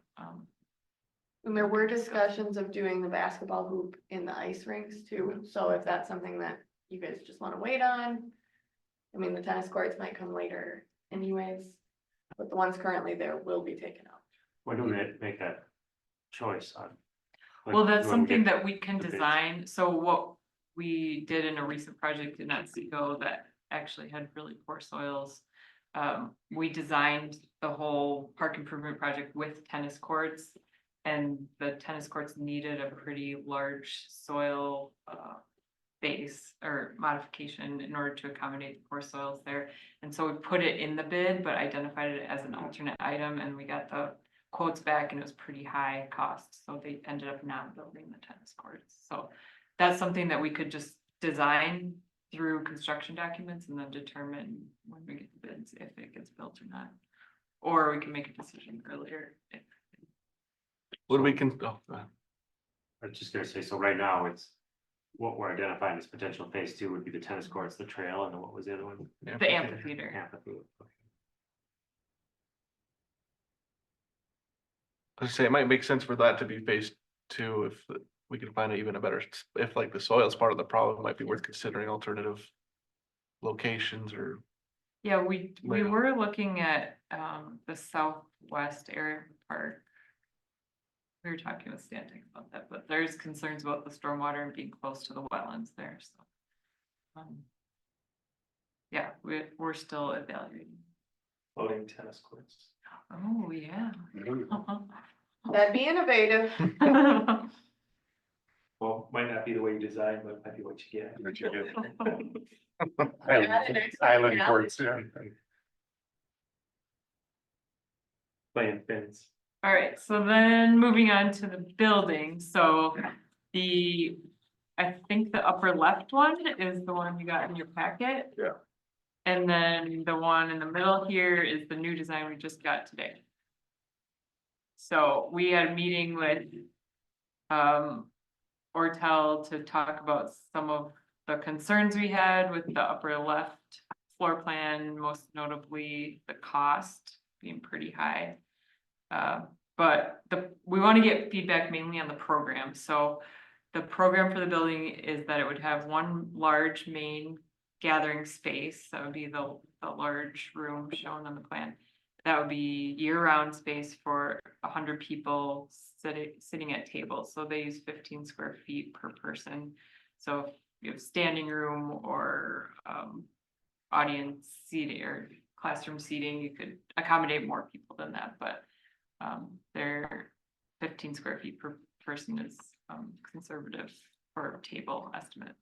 And there were discussions of doing the basketball hoop in the ice rinks too, so if that's something that you guys just wanna wait on. I mean, the tennis courts might come later anyways, but the ones currently there will be taken out. When do we make that choice on? Like, Well, that's when we something get that we can the bids? design. So what we did in a recent project in Otsego that actually had really poor soils. We designed the whole park improvement project with tennis courts. And the tennis courts needed a pretty large soil base or modification in order to accommodate the poor soils there. And so we put it in the bid, but identified it as an alternate item and we got the quotes back and it was pretty high cost. So they ended up not building the tennis courts. So that's something that we could just design through construction documents and then determine when we get the bids if it gets built or not. Or we can make a decision earlier if What do we can, I was just gonna say, so right now it's, what we're identifying as potential phase 2 would be the tennis courts, the trail, and then what was the other one? the amphitheater. Amphitheater. Okay. I say it might make sense for that to be phase 2 if we can find even a better, if like the soil is part of the problem, it might be worth considering alternative locations or. Yeah, we Layout. were looking at the southwest area of the park. We were talking with Stantec about that, but there's concerns about the stormwater and being close to the wetlands there, so. Yeah, we're still evaluating. Floating tennis courts. Oh, yeah. That'd be innovative. Well, might not be the way you design, but might be what you get. What you get. Add an extra Island canal. courts, yeah. Playing fins. All right, so then moving on to the building, so I think the upper left one is the one you got in your packet. Yeah. And then the one in the middle here is the new design we just got today. So we had a meeting with Ortel to talk about some of the concerns we had with the upper left floor plan, most notably the cost being pretty high. But we want to get feedback mainly on the program. So the program for the building is that it would have one large main gathering space. That would be the large room shown on the plan. That would be year-round space for 100 people sitting at tables. So they use 15 square feet per person. So if you have standing room or audience seating or classroom seating, you could accommodate more people than that, but their 15 square feet per person is conservative for table estimate.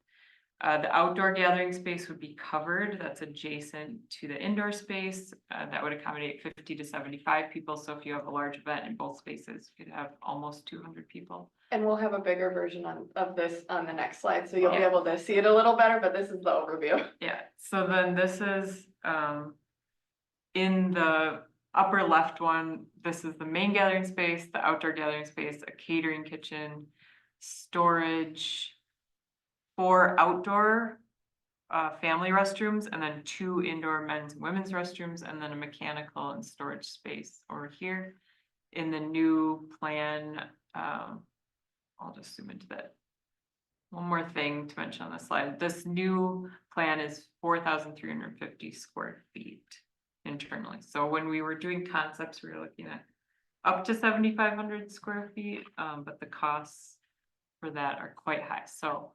The outdoor gathering space would be covered. That's adjacent to the indoor space. That would accommodate 50 to 75 people. So if you have a large event in both spaces, you could have almost 200 people. And we'll have a bigger version of this on the next slide, so you'll be Yeah. able to see it a little better, but this is the overview. Yeah, so then this is in the upper left one, this is the main gathering space, the outdoor gathering space, a catering kitchen, storage, 4 outdoor family restrooms, and then 2 indoor men's and women's restrooms, and then a mechanical and storage space over here. In the new plan, I'll just zoom into that. One more thing to mention on this slide, this new plan is 4,350 square feet internally. So when we were doing concepts, we were looking at up to 7,500 square feet, but the costs for that are quite high. So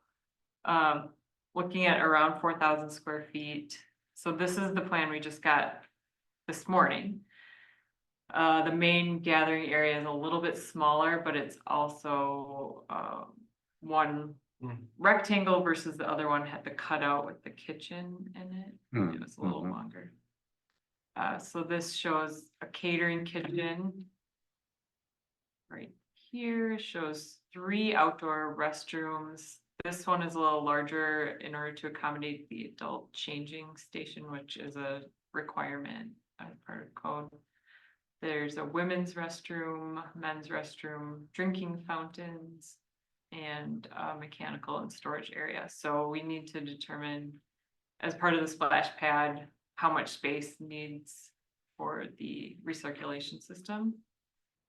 looking at around 4,000 square feet. So this is the plan we just got this morning. The main gathering area is a little bit smaller, but it's also one rectangle versus the other one had the cutout with the kitchen in it. It was a little longer. So this shows a catering kitchen. Right here shows 3 outdoor restrooms. This one is a little larger in order to accommodate the adult changing station, which is a requirement as part of code. There's a women's restroom, men's restroom, drinking fountains, and a mechanical and storage area. So we need to determine, as part of the splash pad, how much space needs for the recirculation system.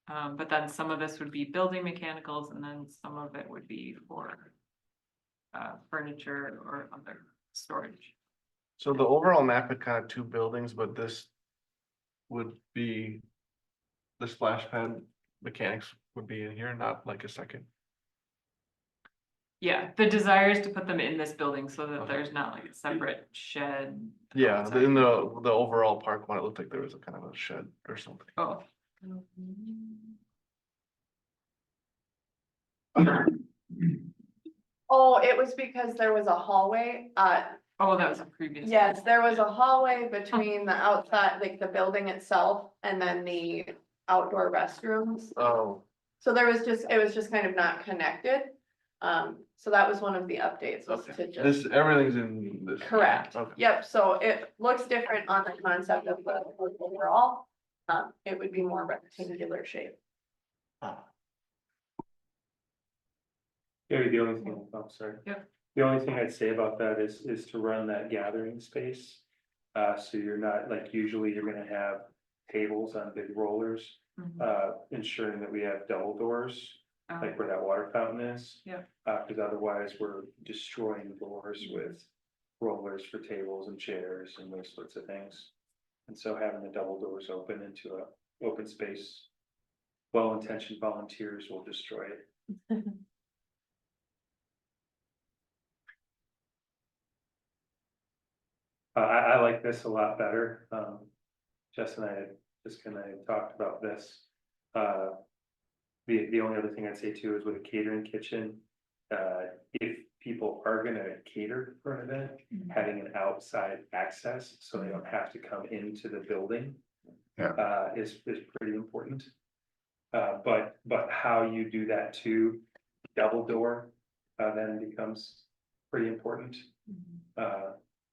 But then some of this would be building mechanicals, and then some of it would be for furniture or other storage. So the overall map had kind of 2 buildings, but this would be, the splash pad mechanics would be in here, not like a second. Yeah, the desire is to put them in this building so that Okay. there's not like a separate shed. Yeah, outside. in the overall park one, it looked like there was a kind of a shed or something. Oh. Oh, it was because there was a hallway, Oh, that was a previous. yes, there was a hallway between the outside, like the building itself, and then the outdoor restrooms. Oh, So it was just kind of not connected. So that was one of the updates, was okay. to just. This, everything's in this. Correct, Okay. yep, so it looks different on the concept of the overall. It would be more rectangular shape. Maybe the only thing, oh, sorry. Yep. The only thing I'd say about that is to run that gathering space. So you're not, like, usually you're gonna have tables on big rollers, Mhm. ensuring that we have double doors, Oh, like where that water fountain is. Yeah. Cause otherwise we're destroying doors with rollers for tables and chairs and those sorts of things. And so having the double doors open into a open space, well-intentioned volunteers will destroy it. I like this a lot better. Jess and I just kind of talked about this. The only other thing I'd say too is with a catering kitchen, if people are gonna cater for an event, having an outside access, so they don't have to come into the building. Is pretty important. But how you do that too, double door, then becomes pretty important.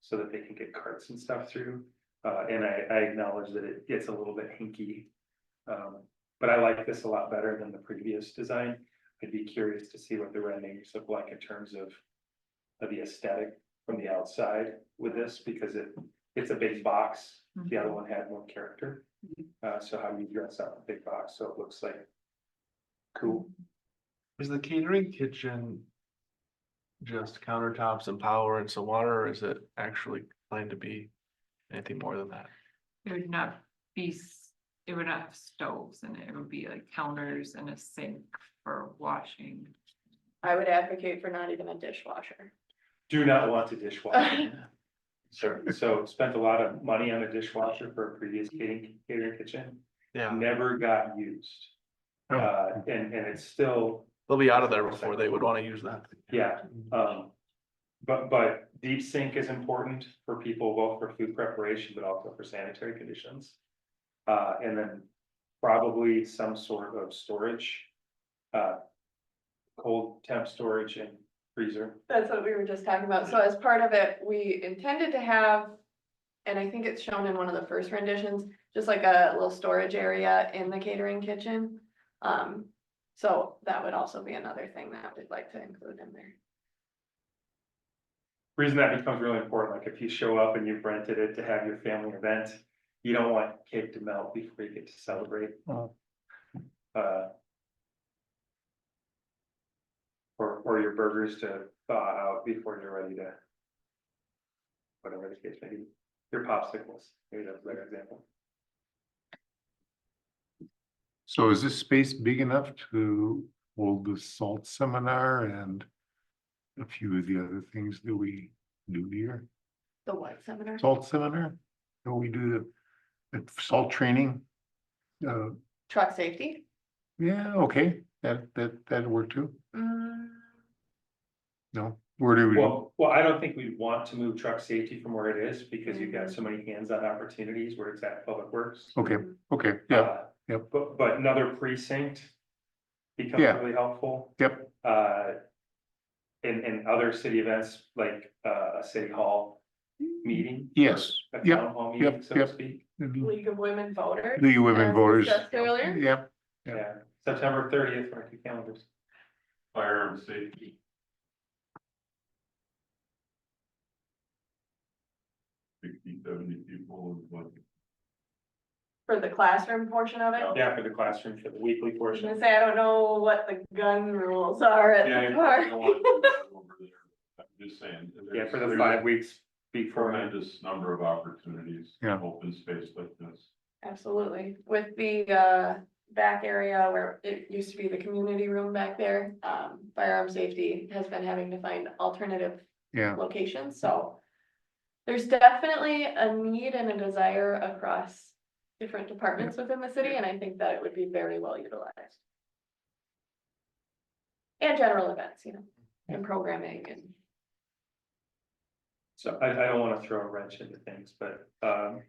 so that they can get carts and stuff through. And I acknowledge that it gets a little bit hinky. But I like this a lot better than the previous design. I'd be curious to see what the renderings look like in terms of the aesthetic from the outside with this, because it's a big box. The other one had more character. So how do you dress up a big box so it looks like cool? Is the catering kitchen just countertops and power and some water, or is it actually planned to be anything more than that? It would not be, it would not have stoves in it. It would be like counters and a sink for washing. I would advocate for not even a dishwasher. Do not want a dishwasher. Sure. So spent a lot of money on a dishwasher for a previous catering kitchen, Yeah, never got used. And it's still, they'll be out of there before they would wanna use that. yeah, but deep sink is important for people, both for food preparation, but also for sanitary conditions. And then probably some sort of storage. Cold temp storage and freezer. That's what we were just talking about. So as part of it, we intended to have, and I think it's shown in one of the first renditions, just like a little storage area in the catering kitchen. So that would also be another thing that we'd like to include in there. Reason that becomes really important, like if you show up and you've rented it to have your family event, you don't want cake to melt before you get to celebrate. Oh. Or your burgers to thaw out before you're ready to. Whatever the case may be, your popsicles, maybe that's a better example. So is this space big enough to hold the salt seminar and a few of the other things that we do here? The what seminar? Salt seminar, don't we do the salt training? Truck safety? Yeah, okay, that'd work too. Mm, No, where do we? Well, I don't think we'd want to move truck safety from where it is, because you've got so many hands-on opportunities where it's at Public Works. Okay, okay, yeah, yep. But another precinct becomes Yeah. really helpful. Yep. In other city events, like a city hall meeting. Yes, or A yep, town hall meeting, yep, so to yep. speak. League of Women Voters. League of Women as Voters. discussed earlier. Yep, Yeah. Yeah, September 30th, mark your calendars. Firearm safety. 60, 70 people is what. For the classroom portion of it. Yeah, for the classroom, for the weekly I was portion. gonna say, I don't know what the gun rules are at Yeah, the I park. don't want to do that over there. I'm just saying. Yeah, for the there's 5 a weeks before. Tremendous number of opportunities. in Yeah. Open space like this. Absolutely, with the back area where it used to be the community room back there, firearm safety has been having to find alternative yeah, locations, so. There's definitely a need and a desire across different departments within the city, and I think that it would be very well utilized. And general events, and programming and. So I don't want to throw a wrench into things, but I'm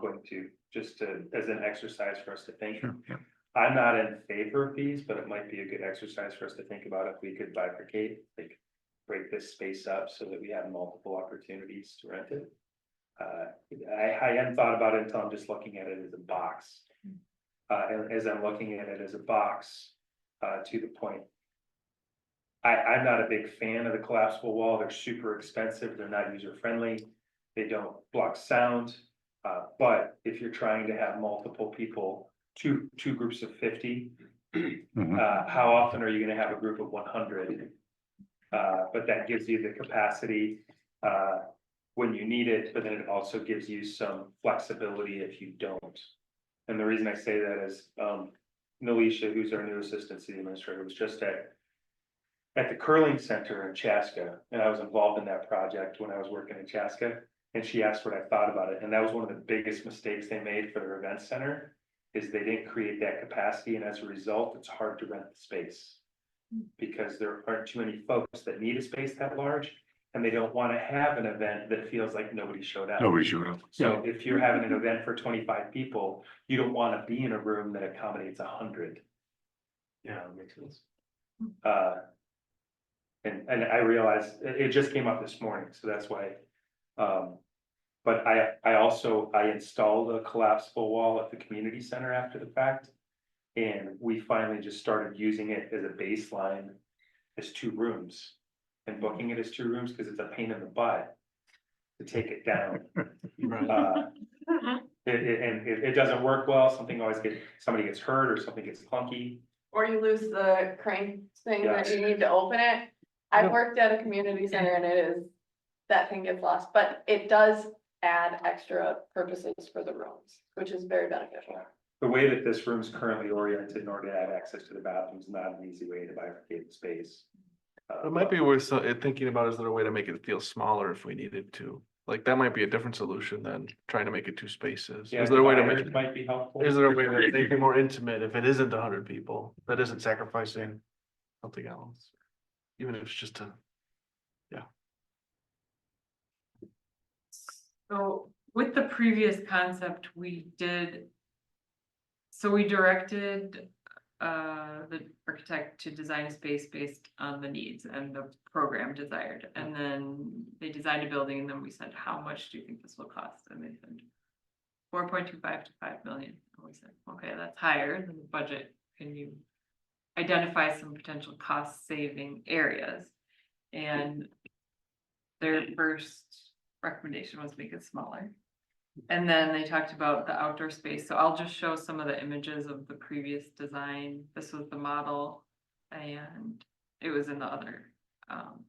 going to, just to, as an exercise for us to think. sure, yeah. I'm not in favor of these, but it might be a good exercise for us to think about if we could bifurcate, like break this space up so that we have multiple opportunities to rent it. I hadn't thought about it until I'm just looking at it as a box. And as I'm looking at it as a box, to the point. I'm not a big fan of the collapsible wall. They're super expensive. They're not user friendly. They don't block sound. But if you're trying to have multiple people, two groups of 50, Mhm. how often are you gonna have a group of 100? But that gives you the capacity, when you need it, but then it also gives you some flexibility if you don't. And the reason I say that is, Nelisha, who's our new assistant city administrator, was just at the curling center in Chaska, and I was involved in that project when I was working in Chaska. And she asked what I thought about it, and that was one of the biggest mistakes they made for their event center, is they didn't create that capacity, and as a result, it's hard to rent the space. Because there aren't too many folks that need a space that large, and they don't wanna have an event that feels like nobody showed up. Nobody showed up. So if you're having an event for 25 people, you don't wanna be in a room that accommodates 100. Yeah, makes sense. And I realized, it just came up this morning, so that's why But I installed a collapsible wall at the community center after the fact. And we finally just started using it as a baseline as 2 rooms. And booking it as 2 rooms, because it's a pain in the butt to take it down. Right. It doesn't work well, somebody gets hurt or something gets clunky. Or you lose the crank thing that Yes. you need to open it. I've worked at a community center and that thing gets lost, but it does add extra purposes for the rooms, which is very beneficial. The way that this room's currently oriented in order to have access to the bathroom is not an easy way to bifurcate the space. It might be worth thinking about, is there a way to make it feel smaller if we needed to? Like, that might be a different solution than trying to make it 2 spaces. Yeah, Is there a way to make dividers it, might be helpful. is there a way to make it more intimate if it isn't 100 people? That isn't sacrificing something else? Even if it's just a, So with the previous concept, we directed the architect to design a space based on the needs and the program desired. And then they designed a building and then we said, how much do you think this will cost? And they said 4.25 to 5 million. And we said, okay, that's higher than the budget. Can you identify some potential cost saving areas? And their first recommendation was make it smaller. And then they talked about the outdoor space. So I'll just show some of the images of the previous design. This was the model and it was in the other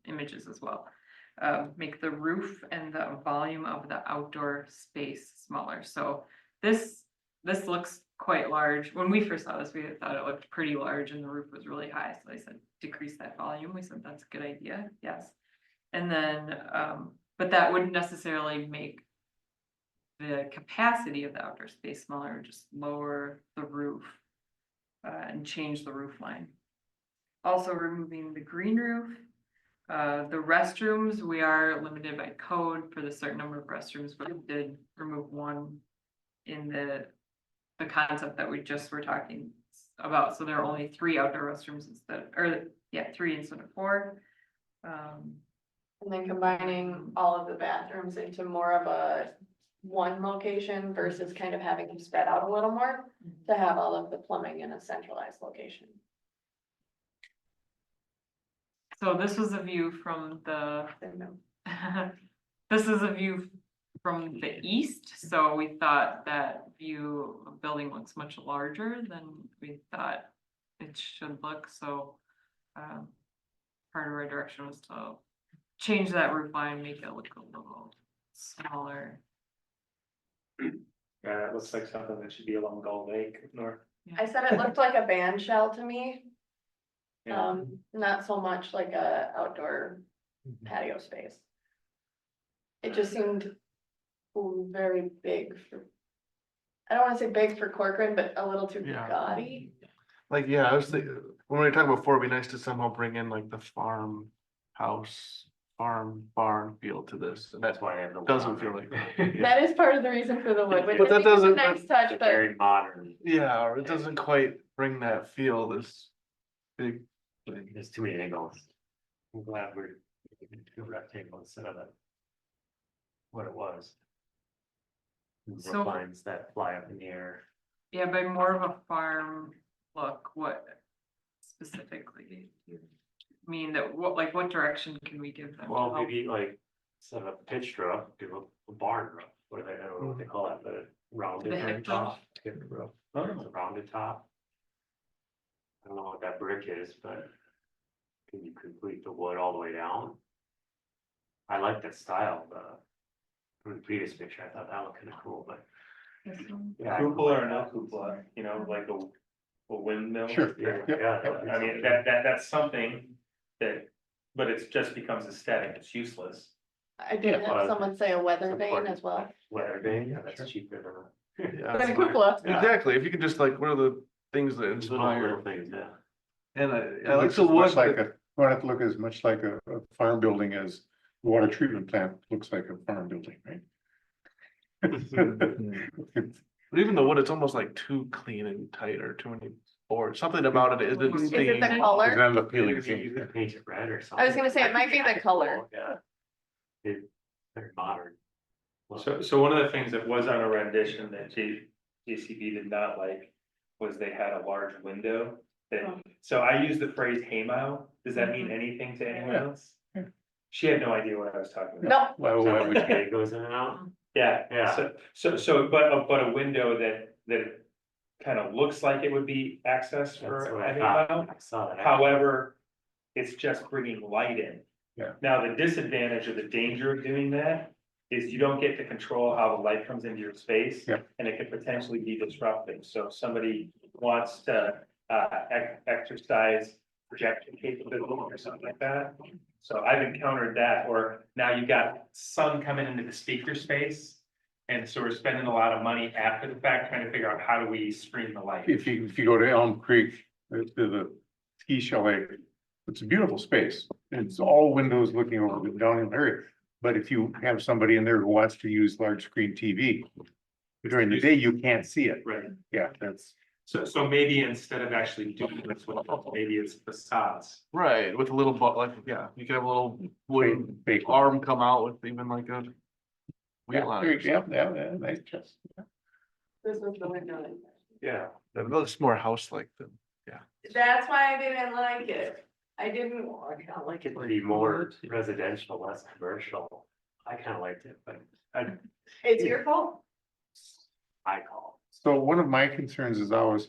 images as well. Make the roof and the volume of the outdoor space smaller. So this looks quite large. When we first saw this, we thought it looked pretty large and the roof was really high. So they said, decrease that volume. We said, that's a good idea. Yes. And then, but that wouldn't necessarily make the capacity of the outdoor space smaller, just lower the roof and change the roof line. Also removing the green roof. The restrooms, we are limited by code for the certain number of restrooms, but we did remove one in the concept that we just were talking about. So there are only 3 outdoor restrooms instead, 3 instead of 4. And then combining all of the bathrooms into more of a one location versus kind of having them spread out a little more to have all of the plumbing in a centralized location. So this was a view from the, And this is a view from the east. So we thought that view of building looks much larger than we thought it should look. So part of our direction was to change that roof line, make it look a little smaller. Yeah, that looks like something that should be along Gull Lake north. I said it looked like a band shell to me. Yeah. Not so much like a outdoor patio space. It just seemed very big for, I don't wanna say big for Corcoran, but a little too Yeah. gaudy. like, yeah, I was thinking, when we were talking before, it'd be nice to somehow bring in like the farmhouse, farm barn feel to this. And That's why I have the. doesn't feel like that. That is part of the reason for the wood, which But I that think is a doesn't- nice touch, but Very modern. Yeah, or it doesn't quite bring that feel, this big. There's too many angles. I'm glad we're two rectangles instead of what it was. So- Roof lines that fly up in the air. Yeah, by more of a farm look, what specifically do you mean that, what direction can we give them? to Well, help? maybe like instead of a pitched roof, do a barn roof, I don't know what they call that, but a rounded The hip top. Hip roof. It's a rounded top. I don't know what that brick is, but can you complete the wood all the way down? I like that style, from the previous picture, I thought that looked kind of cool, but. This one? Yeah, I Cupola or like no that. cupola, you know, like a windmill. Sure. Yeah, Yep. yeah. I mean, that's something that, but it just becomes aesthetic, it's useless. I did have someone say a weather vane as well. Weather vane, yeah, that's cheaper than Yeah, But a cupola. exactly, if you could just like, what are the things that a little inspire? things, yeah. And It I like looks the as much wood, like that- a, want it to look as much like a farm building as the water treatment plant looks like a farm building, right? but even the wood, it's almost like too clean and tight or too many boards, something about it isn't. Is it the staying- color? Doesn't end up Maybe appealing. you could paint it red or something. I was gonna say, it might be the color. Yeah. It, Very modern. So one of the things that was on a rendition that JCB did not like was they had a large window. So I use the phrase haymow. Does that mean anything to anyone Yeah. else? Yeah. She had no idea what I was talking about. No, Why would you? It goes in and out. Yeah, Yeah. but a window that kind of looks like it would be access for That's what a I thought. haymow. I saw that. However, it's just bringing light in. Yeah. Now, the disadvantage or the danger of doing that is you don't get to control how the light comes into your space. Yeah. And it could potentially be disruptive. So if somebody wants to exercise projection capability or something like that. So I've encountered that, or now you got sun coming into the speaker space. And so we're spending a lot of money after the fact, trying to figure out how do we screen the light. If you go to Elm Creek, the ski chalet, it's a beautiful space. It's all windows looking over the downhill area. But if you have somebody in there who wants to use large screen TV, during the day, you can't see it. Right. Yeah, that's. So maybe instead of actually doing this, maybe it's facades. Right, with a little, like, yeah, you could have a little wooden Bake. arm come out with even like a wheel on it. Yeah, nice chest. this was the window. Yeah. That's more house-like than, That's why I didn't like it. I didn't, I kind of like it to be more residential, less commercial. I kind of liked it, but it's your fault. I call. So one of my concerns is always,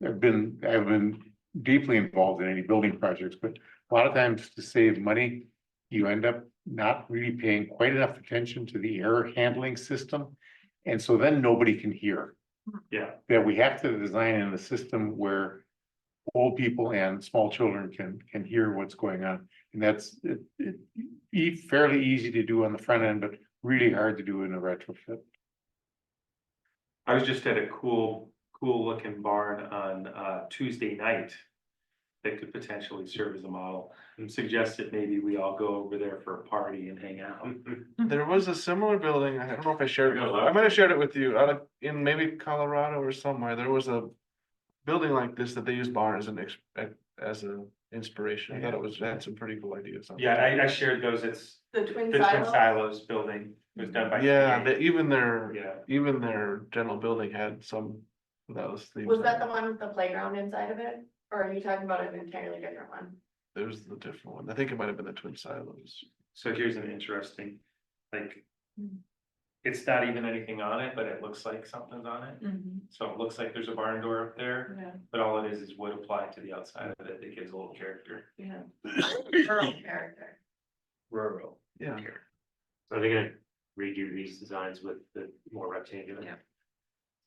I've been deeply involved in any building projects, but a lot of times to save money, you end up not really paying quite enough attention to the error handling system. And so then nobody can hear. Yeah. That we have to design in a system where old people and small children can hear what's going on. And that's fairly easy to do on the front end, but really hard to do in a retrofit. I was just at a cool looking barn on Tuesday night. That could potentially serve as a model and suggested maybe we all go over there for a party and hang out. there was a similar building, I don't know if I shared it, I might have shared it with you, out of, in maybe Colorado or somewhere, there was a building like this that they used barn as as an inspiration. I thought it was, had some pretty cool ideas. on it. Yeah, I shared those. It's The twin the Twin silos. Silos building. It was done by. Yeah, TA. even their, Yeah. even their general building had some of those things. Was that the one with the playground inside of it? Or are you talking about an entirely different one? There's the different one, I think it might have been the twin silos. So here's an interesting, like. It's not even anything on it, but it looks like something's on it. So it looks like there's a barn door up there, Yeah, but all it is wood applied to the outside of it. It gives a little character. yeah. Rural character. Rural. Yeah. So they're gonna redo these designs with the more rectangular. Yeah.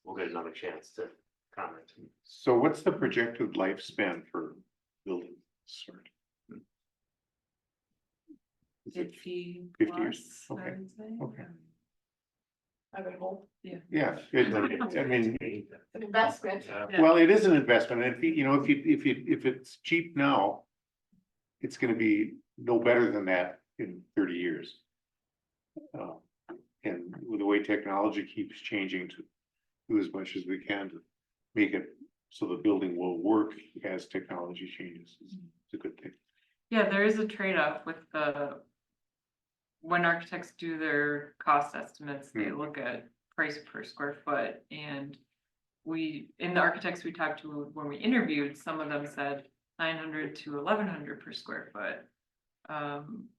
We'll get another chance to comment. So what's the projected lifespan for building sort? 50 50 years? plus, I Okay. would say. Okay. I would hope. Yeah, I mean, It's an investment. Yeah. well, it is an investment, and if it's cheap now, it's gonna be no better than that in 30 years. And with the way technology keeps changing, to do as much as we can to make it so the building will work as technology changes, is a good thing. Yeah, there is a trade-off with when architects do their cost estimates, they look at price per square foot. And in the architects we talked to when we interviewed, some of them said 900 to 1,100 per square foot.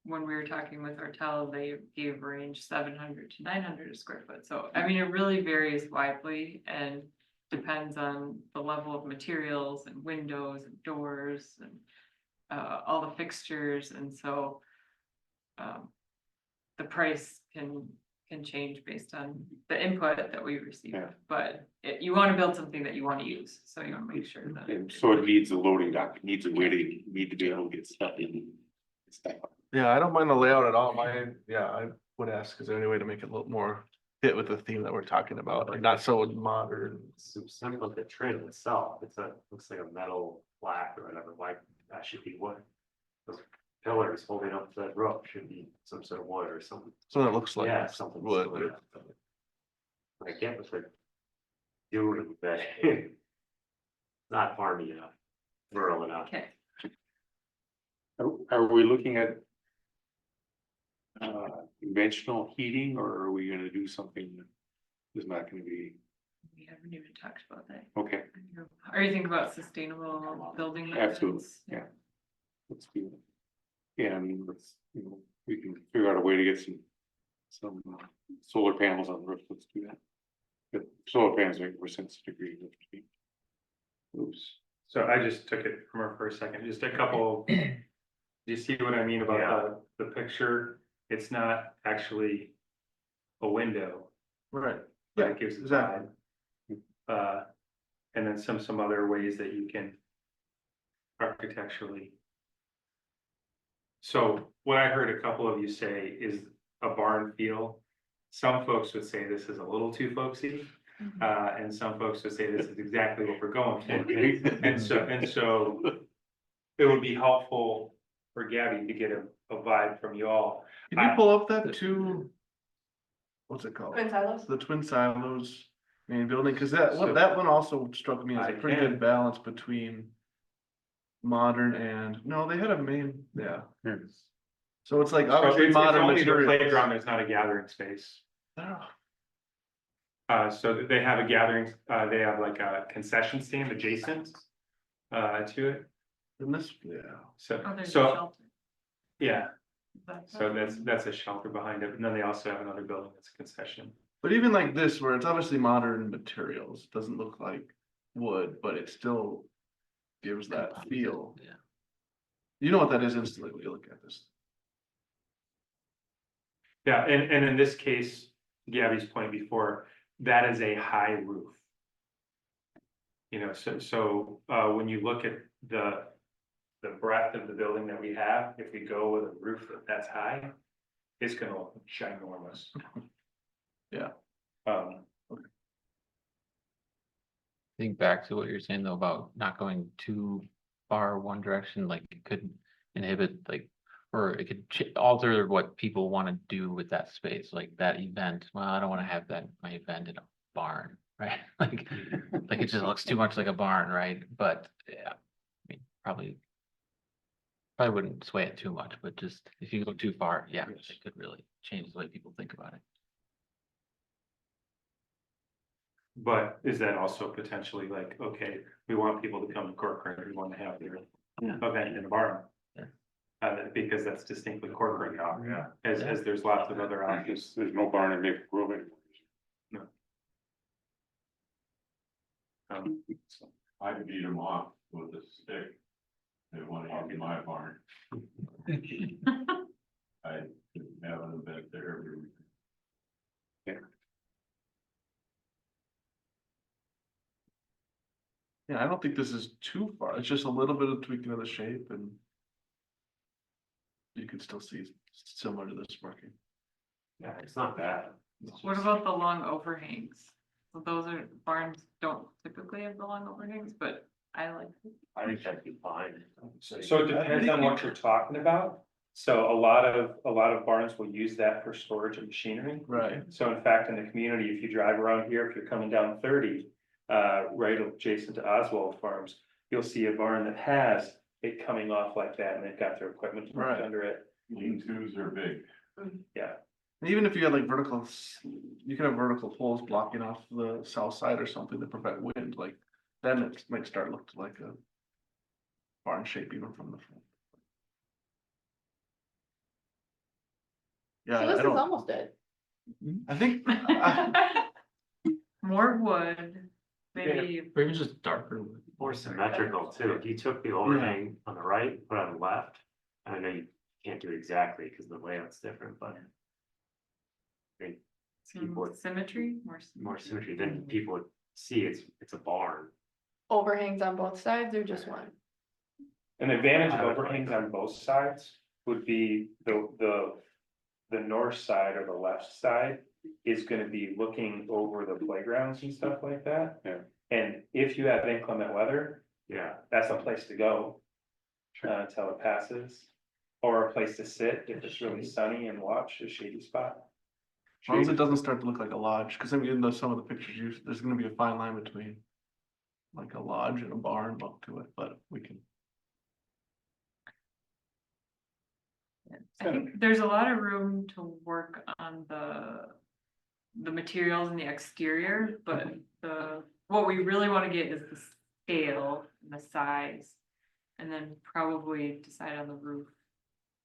When we were talking with Artel, they gave range 700 to 900 a square foot. So, I mean, it really varies widely and depends on the level of materials and windows and doors and all the fixtures. And so the price can change based on the input that we receive. Yeah. But you want to build something that you want to use, so you want to make sure that. And so it needs a loading dock, it needs a way to, need to be able to get stuff in. Yeah, I don't mind the layout at all, I would ask, is there any way to make it a little more fit with the theme that we're talking about, like not so modern? It's simple, the trim itself, looks like a metal black or whatever, like that should be wood. Those pillars holding up the roof should be some sort of wood or something. So it looks like Yeah, something. wood. similar. I get what they're doing, but not farmy enough, rural enough. Okay, Are we looking at conventional heating, or are we gonna do something that is not gonna be, We haven't even talked about that. okay, Are you thinking about sustainable building absolutely, methods? yeah. Let's do it. And let's, we can figure out a way to get some solar panels on the roof, let's do that. But solar panels are percent degree. Oops. So I just took it from her for a second, just a couple. Do you see what I mean about the picture? It's not actually a window, Right. but Yeah, it gives a exactly. vibe. And then some other ways that you can architecturally. So what I heard a couple of you say is a barn feel. Some folks would say this is a little too folksy, and some folks would say this is exactly what we're going for. And so it would be helpful for Gabby to get a vibe from you all. Can you pull up that two? What's it called? Twin silos? The twin silos main building, cause that So- that one also struck me as I a pretty can. good balance between. Modern and, no, they had a main, yeah, so it's like So obviously it's modern only the materials. playground, there's not a gathering space. Oh, So they have a gathering, they have like a concession stand adjacent to it. and this, yeah, So, Oh, there's a so, shelter. yeah, That's- so that's a shelter behind it. And then they also have another building that's a concession. but even like this, where it's obviously modern materials, doesn't look like wood, but it still. Gives that feel. Yeah. You know what that is instantly when you look at this. Yeah, and in this case, Gabby's point before, that is a high roof. So when you look at the breadth of the building that we have, if we go with a roof that's high, it's gonna look ginormous. Yeah. Think back to what you're saying though about not going too far one direction, like it could inhibit like, or it could alter what people want to do with that space, like that event. Well, I don't want to have my event in a barn, right? Like it just looks too much like a barn, right? But yeah, I mean, probably wouldn't sway it too much, but just if you go too far, yeah, it could really change the way people think about it. But is that also potentially like, okay, we want people to come to Corcoran, we want to have their event in a barn? Yeah. Because that's distinctly Corcoran, Yeah. as there's lots of other options. There's no barn in Maple Grove anymore. So I beat them off with a stick. They want to have my barn. I didn't have an event there every week. Yeah, I don't think this is too far, it's just a little bit of tweaking of the shape and. You can still see similar to this working. Yeah, it's not bad. What about the long overhangs? So those are, barns don't typically have the long overhangs, but I like. I think that'd be fine. So it depends on what you're talking about. So a lot of barns will use that for storage of machinery. Right. So in fact, in the community, if you drive around here, if you're coming down 30, right adjacent to Oswald Farms, you'll see a barn that has it coming off like that, and they've got their equipment parked Right. under it. Lean-tos are big. Yeah, And even if you had like vertical, you can have vertical poles blocking off the south side or something to prevent wind, like, then it might start looking like a. Barn shape even from the front. Yeah, So I this is don't, almost it. I think, More wood, maybe. Maybe just darker. More symmetrical too. If you took the overhang on the right, put it on the left, and I know you can't do it exactly because the layout's different, but. I think people would, Symmetry, more symmetry, then people would see it's a barn. Overhangs on both sides or just one? and the advantage of I would overhangs on both sides would be the north side or the left side is gonna be looking over the playgrounds and stuff like that. Yeah. And if you have inclement weather, Yeah, that's a place to go. Until it passes, or a place to sit if it's really sunny and watch a shady spot. as long as it doesn't start to look like a lodge, cause I mean, in some of the pictures there's gonna be a fine line between. Like a lodge and a barn look to it, but we can. I think there's a lot of room to work on the materials and the exterior, but what we really want to get is the scale and the size. And then probably decide on the roof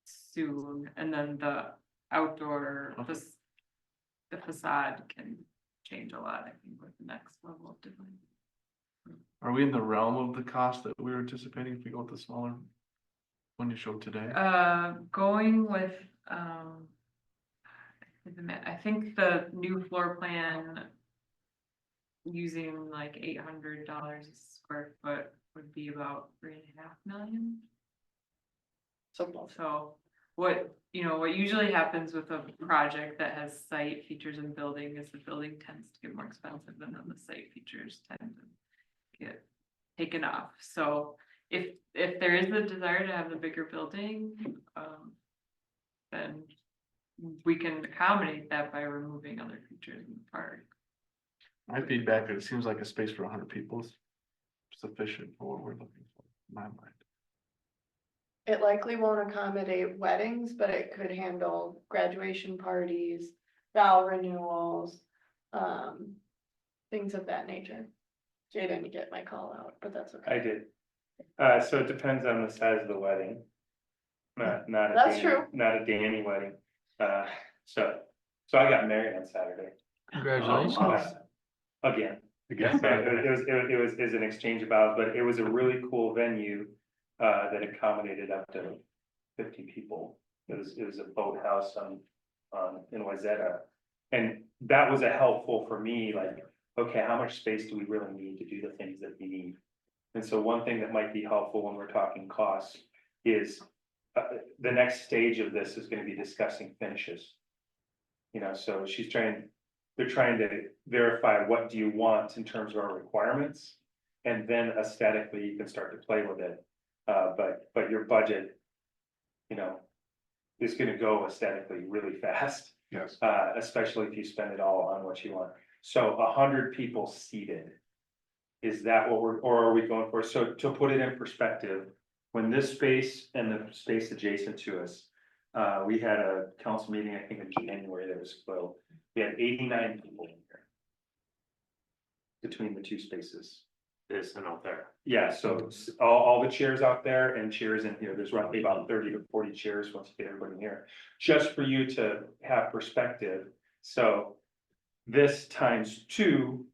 soon, and then the outdoor, the facade can change a lot, I think, with the next level of design. Are we in the realm of the cost that we were anticipating if we go with the smaller one you showed today? Going with, I think the new floor plan using like $800 a square foot would be about 3.5 million. So what usually happens with a project that has site features and building is the building tends to get more expensive and then the site features tend to get taken off. So if there is a desire to have the bigger building, then we can accommodate that by removing other features in the park. My feedback, is it seems like a space for 100 people is sufficient for what we're looking for, in my mind. It likely won't accommodate weddings, but it could handle graduation parties, vow renewals, things of that nature. Jay didn't get my call out, but that's okay. I did. So it depends on the size of the wedding. Not a That's Danny- true. Not a Danny wedding. So I got married on Saturday. Congratulations. Again. Again. So it was an exchange of vows, but it was a really cool venue that accommodated up to 50 people. It was a boathouse in Wayzata. And that was a helpful for me, like, okay, how much space do we really need to do the things that we need? And so one thing that might be helpful when we're talking costs is the next stage of this is going to be discussing finishes. So they're trying to verify what do you want in terms of our requirements. And then aesthetically, you can start to play with it. But your budget, is gonna go aesthetically really fast. Yes. Especially if you spend it all on what you want. So 100 people seated. Is that what or are we going for? So to put it in perspective, when this space and the space adjacent to us, we had a council meeting, I think in January, that was filled. We had 89 people in here. Between the two spaces. This and out there. Yeah, so all the chairs out there and chairs in here, there's roughly about 30 to 40 chairs once you get everybody in here. Just for you to have perspective, so this times 2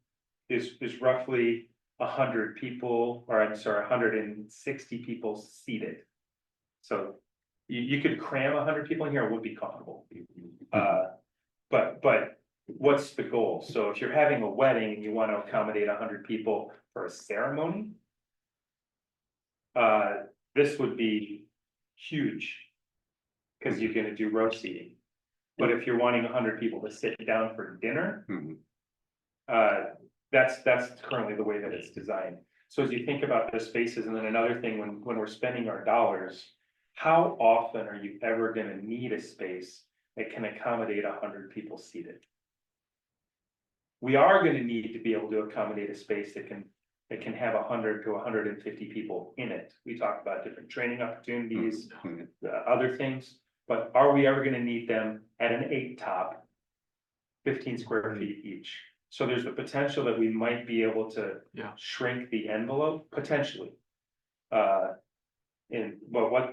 is roughly 100 people, or I'm sorry, 160 people seated. So you could cram 100 people in here, it would be comfortable. But what's the goal? So if you're having a wedding and you want to accommodate 100 people for a ceremony, this would be huge. Because you're gonna do row seating. But if you're wanting 100 people to sit down for dinner, Mhm. that's currently the way that it's designed. So as you think about the spaces, and then another thing, when we're spending our dollars, how often are you ever gonna need a space that can accommodate 100 people seated? We are gonna need to be able to accommodate a space that can have 100 to 150 people in it. We talked about different training opportunities, Mhm. Other things, but are we ever gonna need them at an 8 top? 15 square feet each. So there's the potential that we might be able to Yeah. shrink the envelope, potentially. But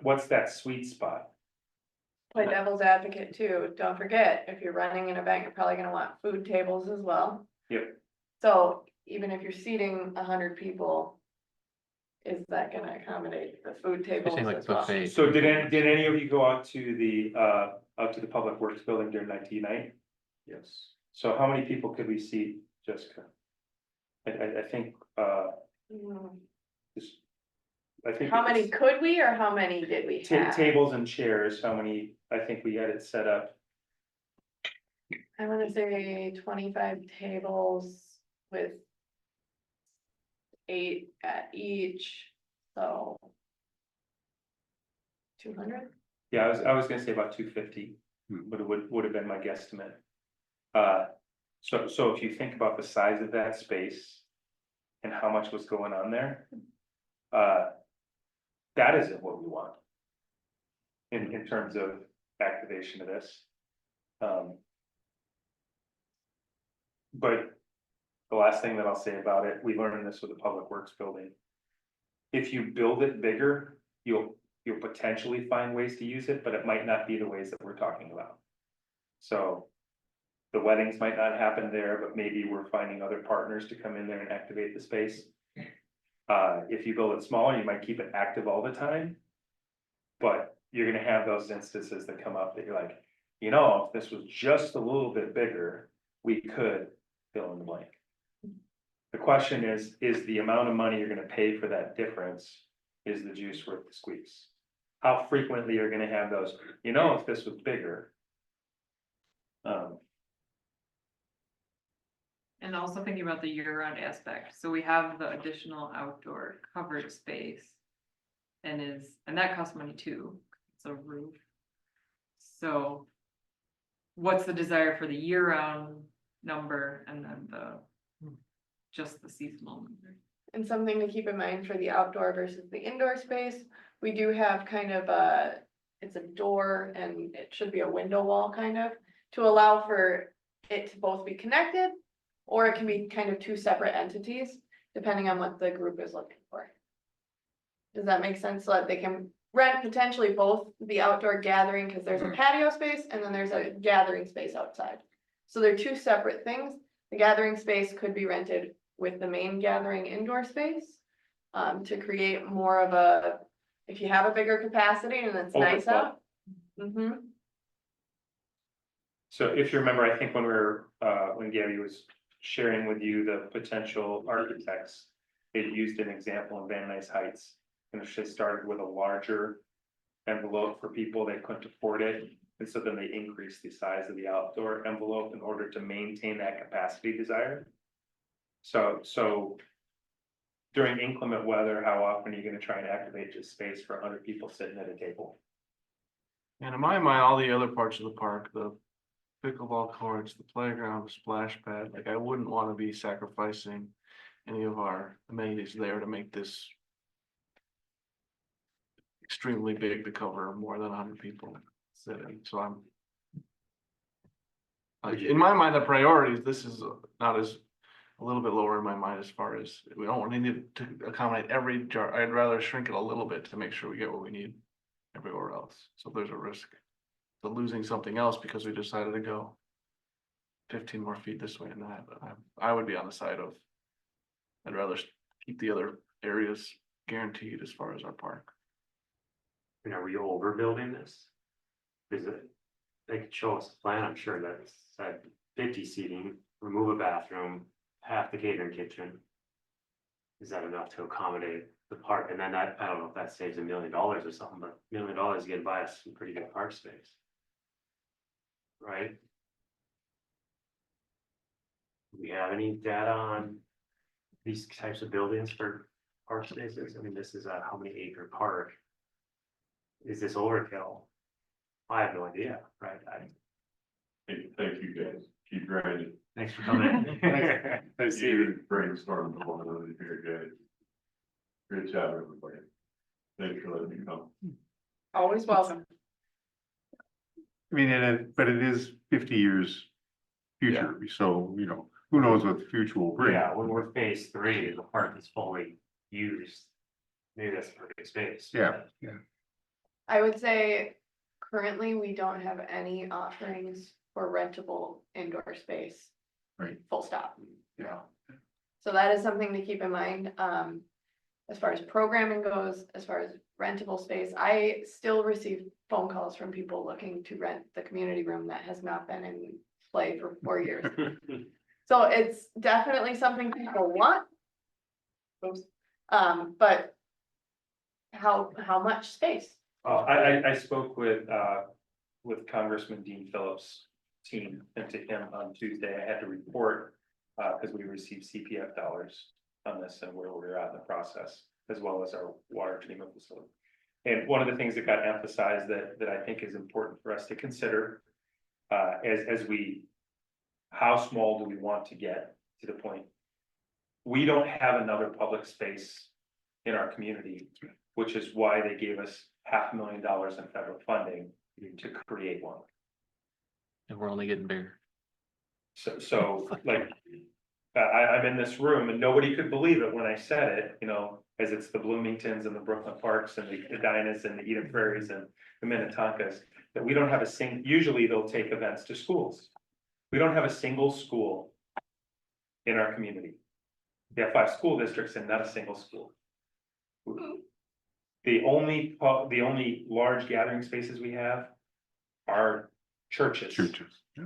what's that sweet spot? Play devil's advocate too. Don't forget, if you're running an event, you're probably gonna want food tables as well. Yep. So even if you're seating 100 people, is that gonna accommodate the food tables saying like as well? buffet. So did any of you go out to the Public Works building during 1990? Yes. So how many people could we seat, Jessica? I think, Hmm. I think. How many could we, or how many did we have? Tables and chairs, how many, I think we had it set up. I wanna say 25 tables with 8 at each, so. 200? Yeah, I was gonna say about 250, Hmm. would have been my guesstimate. So if you think about the size of that space and how much was going on there, that isn't what we want. In terms of activation of this. But the last thing that I'll say about it, we learned this with the Public Works building. If you build it bigger, you'll potentially find ways to use it, but it might not be the ways that we're talking about. So the weddings might not happen there, but maybe we're finding other partners to come in there and activate the space. If you build it smaller, you might keep it active all the time. But you're gonna have those instances that come up that you're like, you know, if this was just a little bit bigger, we could fill in the blank. The question is the amount of money you're gonna pay for that difference, is the juice worth the squeeze? How frequently you're gonna have those, you know, if this was bigger. And also thinking about the year-round aspect, so we have the additional outdoor covered space. And that costs money too, it's a roof. So. What's the desire for the year-round number and then just the seasonal number? And something to keep in mind for the outdoor versus the indoor space, we do have kind of it's a door and it should be a window wall kind of, to allow for it to both be connected, or it can be kind of two separate entities, depending on what the group is looking for. Does that make sense? So that they can rent potentially both the outdoor gathering, because there's a patio space and then there's a gathering space outside. So they're two separate things. The gathering space could be rented with the main gathering indoor space, to create more of a, if you have a bigger capacity and it's nice Overflow. out. Mm-hmm. So if you remember, I think when when Gabby was sharing with you the potential architects, they used an example in Van Nuys Heights. And she started with a larger envelope for people that couldn't afford it. And so then they increased the size of the outdoor envelope in order to maintain that capacity desire. So during inclement weather, how often are you gonna try and activate just space for 100 people sitting at a table? And in my mind, all the other parts of the park, the pickleball courts, the playground, the splash pad, like I wouldn't want to be sacrificing any of our amenities there to make this extremely big to cover more than 100 people sitting, so I'm. Like, in my mind, the priorities, this is not as, a little bit lower in my mind as far as, we don't need to accommodate every jar, I'd rather shrink it a little bit to make sure we get what we need everywhere else, so if there's a risk to losing something else because we decided to go 15 more feet this way and that, I would be on the side of, I'd rather keep the other areas guaranteed as far as our park. And are we overbuilding this? Is it, they could show us a plan, I'm sure that's at 50 seating, remove a bathroom, half the catering kitchen. Is that enough to accommodate the park? And then I don't know if that saves $1 million or something, but $1 million you can buy us some pretty good park space. Right? Do we have any data on these types of buildings for park spaces? I mean, this is a how many acre park? Is this overkill? I have no idea, right? Thank you guys, keep grinding. Thanks for coming. I see you. Brainstorm going on here, guys. Great job, everybody. Thanks for letting me come. Always welcome. I mean, but it is 50 years future, so, you know, who knows what the future will bring. Yeah, when we're phase 3, the park is fully used. Maybe that's a perfect space. Yeah. I would say currently we don't have any offerings for rentable indoor space. Right. Full stop. Yeah. So that is something to keep in mind. As far as programming goes, as far as rentable space, I still receive phone calls from people looking to rent the community room that has not been in play for 4 years. So it's definitely something people want. Oops. But how much space? I spoke with Congressman Dean Phillips' team and to him on Tuesday. I had to report, because we received CPF dollars on this and where we're at in the process, as well as our water treatment facility. And one of the things that got emphasized that I think is important for us to consider, as we, how small do we want to get to the point? We don't have another public space in our community, which is why they gave us $500,000 in federal funding, to create one. And we're only getting bigger. So like, I'm in this room and nobody could believe it when I said it, you know, as it's the Bloomingtons and the Brooklyn Parks and the Edinas and the Eden Prairies and the Minnetonkas, that we don't have usually they'll take events to schools. We don't have a single school in our community. We have 5 school districts and not a single school. The only large gathering spaces we have are churches. Churches, yeah.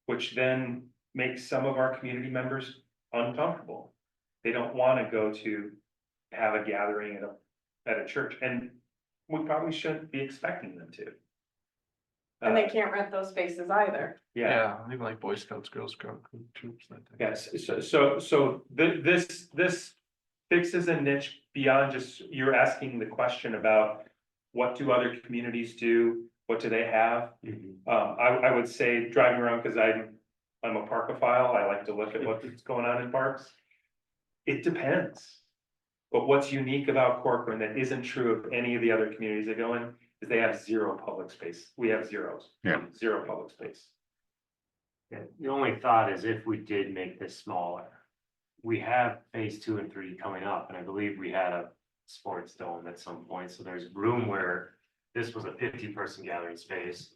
Which then makes some of our community members uncomfortable. They don't want to go to have a gathering at a church, and we probably shouldn't be expecting them to. And they can't rent those spaces either. Yeah, Even like Boy Scouts, Girl Scout troops, that type. yes, so this fixes a niche beyond just, you're asking the question about what do other communities do? What do they have? I would say driving around, because I'm a parkophile, I like to look at what's going on in parks. It depends. But what's unique about Corcoran that isn't true of any of the other communities that go in, is they have 0 public space. We have zeros. Yeah. 0 public space. Yeah, the only thought is if we did make this smaller, we have phase 2 and 3 coming up, and I believe we had a sports dome at some point, so there's room where this was a 50-person gathering space.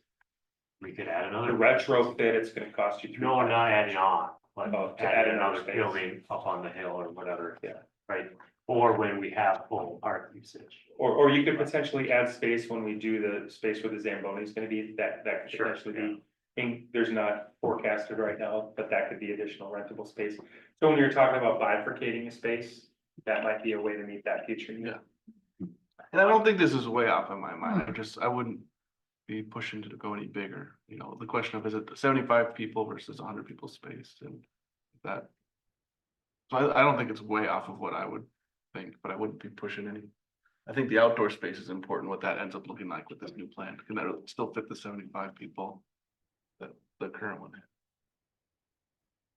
We could add The another. retrofit, it's gonna cost you. No, not adding on, but Oh, to add add another another space. building up on the hill or whatever. Yeah. Right, or when we have full park usage. Or you could potentially add space when we do the space where the Zamboni is gonna be, that could Sure, potentially yeah. be. There's not forecasted right now, but that could be additional rentable space. So when you're talking about bifurcating a space, that might be a way to meet that future need. Yeah. And I don't think this is way off in my mind, I wouldn't be pushing to go any bigger, you know, the question of is it 75 people versus 100 people space and that. So I don't think it's way off of what I would think, but I wouldn't be pushing any. I think the outdoor space is important, what that ends up looking like with this new plan, can that still fit the 75 people? That the current one.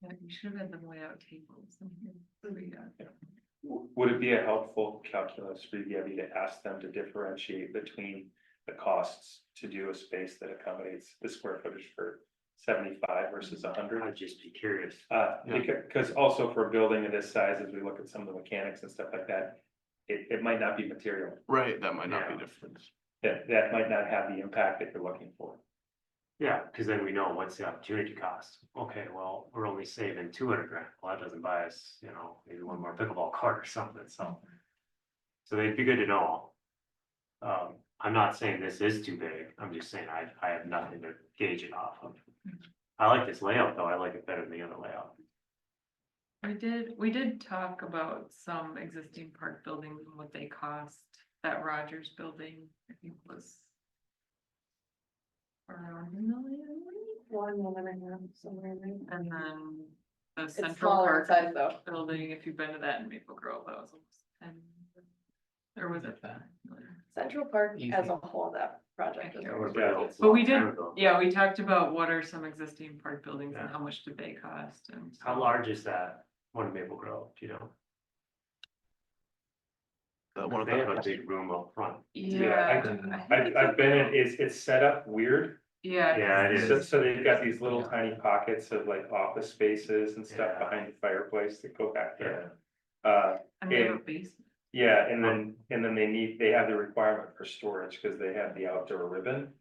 Yeah, you should have had them lay out tables in here. So we got- Would it be a helpful calculus for you, Gabby, to ask them to differentiate between the costs to do a space that accommodates the square footage for 75 versus 100? I'd just be curious. Yeah. Because also for a building of this size, as we look at some of the mechanics and stuff like that, it might not be material. Right, that might not be Yeah. different. That might not have the impact that you're looking for. Yeah, because then we know what's the opportunity cost. Okay, well, we're only saving 200 grand. Well, that doesn't buy us, you know, maybe one more pickleball court or something, so. So they'd be good to know. I'm not saying this is too big. I'm just saying I have nothing to gauge it off of. I like this layout though. I like it better than the other layout. We did talk about some existing park buildings and what they cost. That Rogers building, I think was around $1 million. 1.5, somewhere in there. And then the It's Central smaller in Park size though. building, if you've been to that in Maple Grove, that was almost 10. Or was it that? Central Park Easy. as a whole, that project is. Yeah, over. But we did, yeah, we talked about what are some existing park buildings and Yeah. how much did they cost and. How large is that one in Maple Grove, do you know? One of They have a the, big room up front. Yeah. I've been in, it's set up weird. Yeah. Yeah, it So, is. so they've got these little Yeah. tiny pockets of like office spaces and stuff Yeah. behind the fireplace that go back there. And they have a and- basement. Yeah, and then they have the requirement for storage because they have the outdoor ribbon.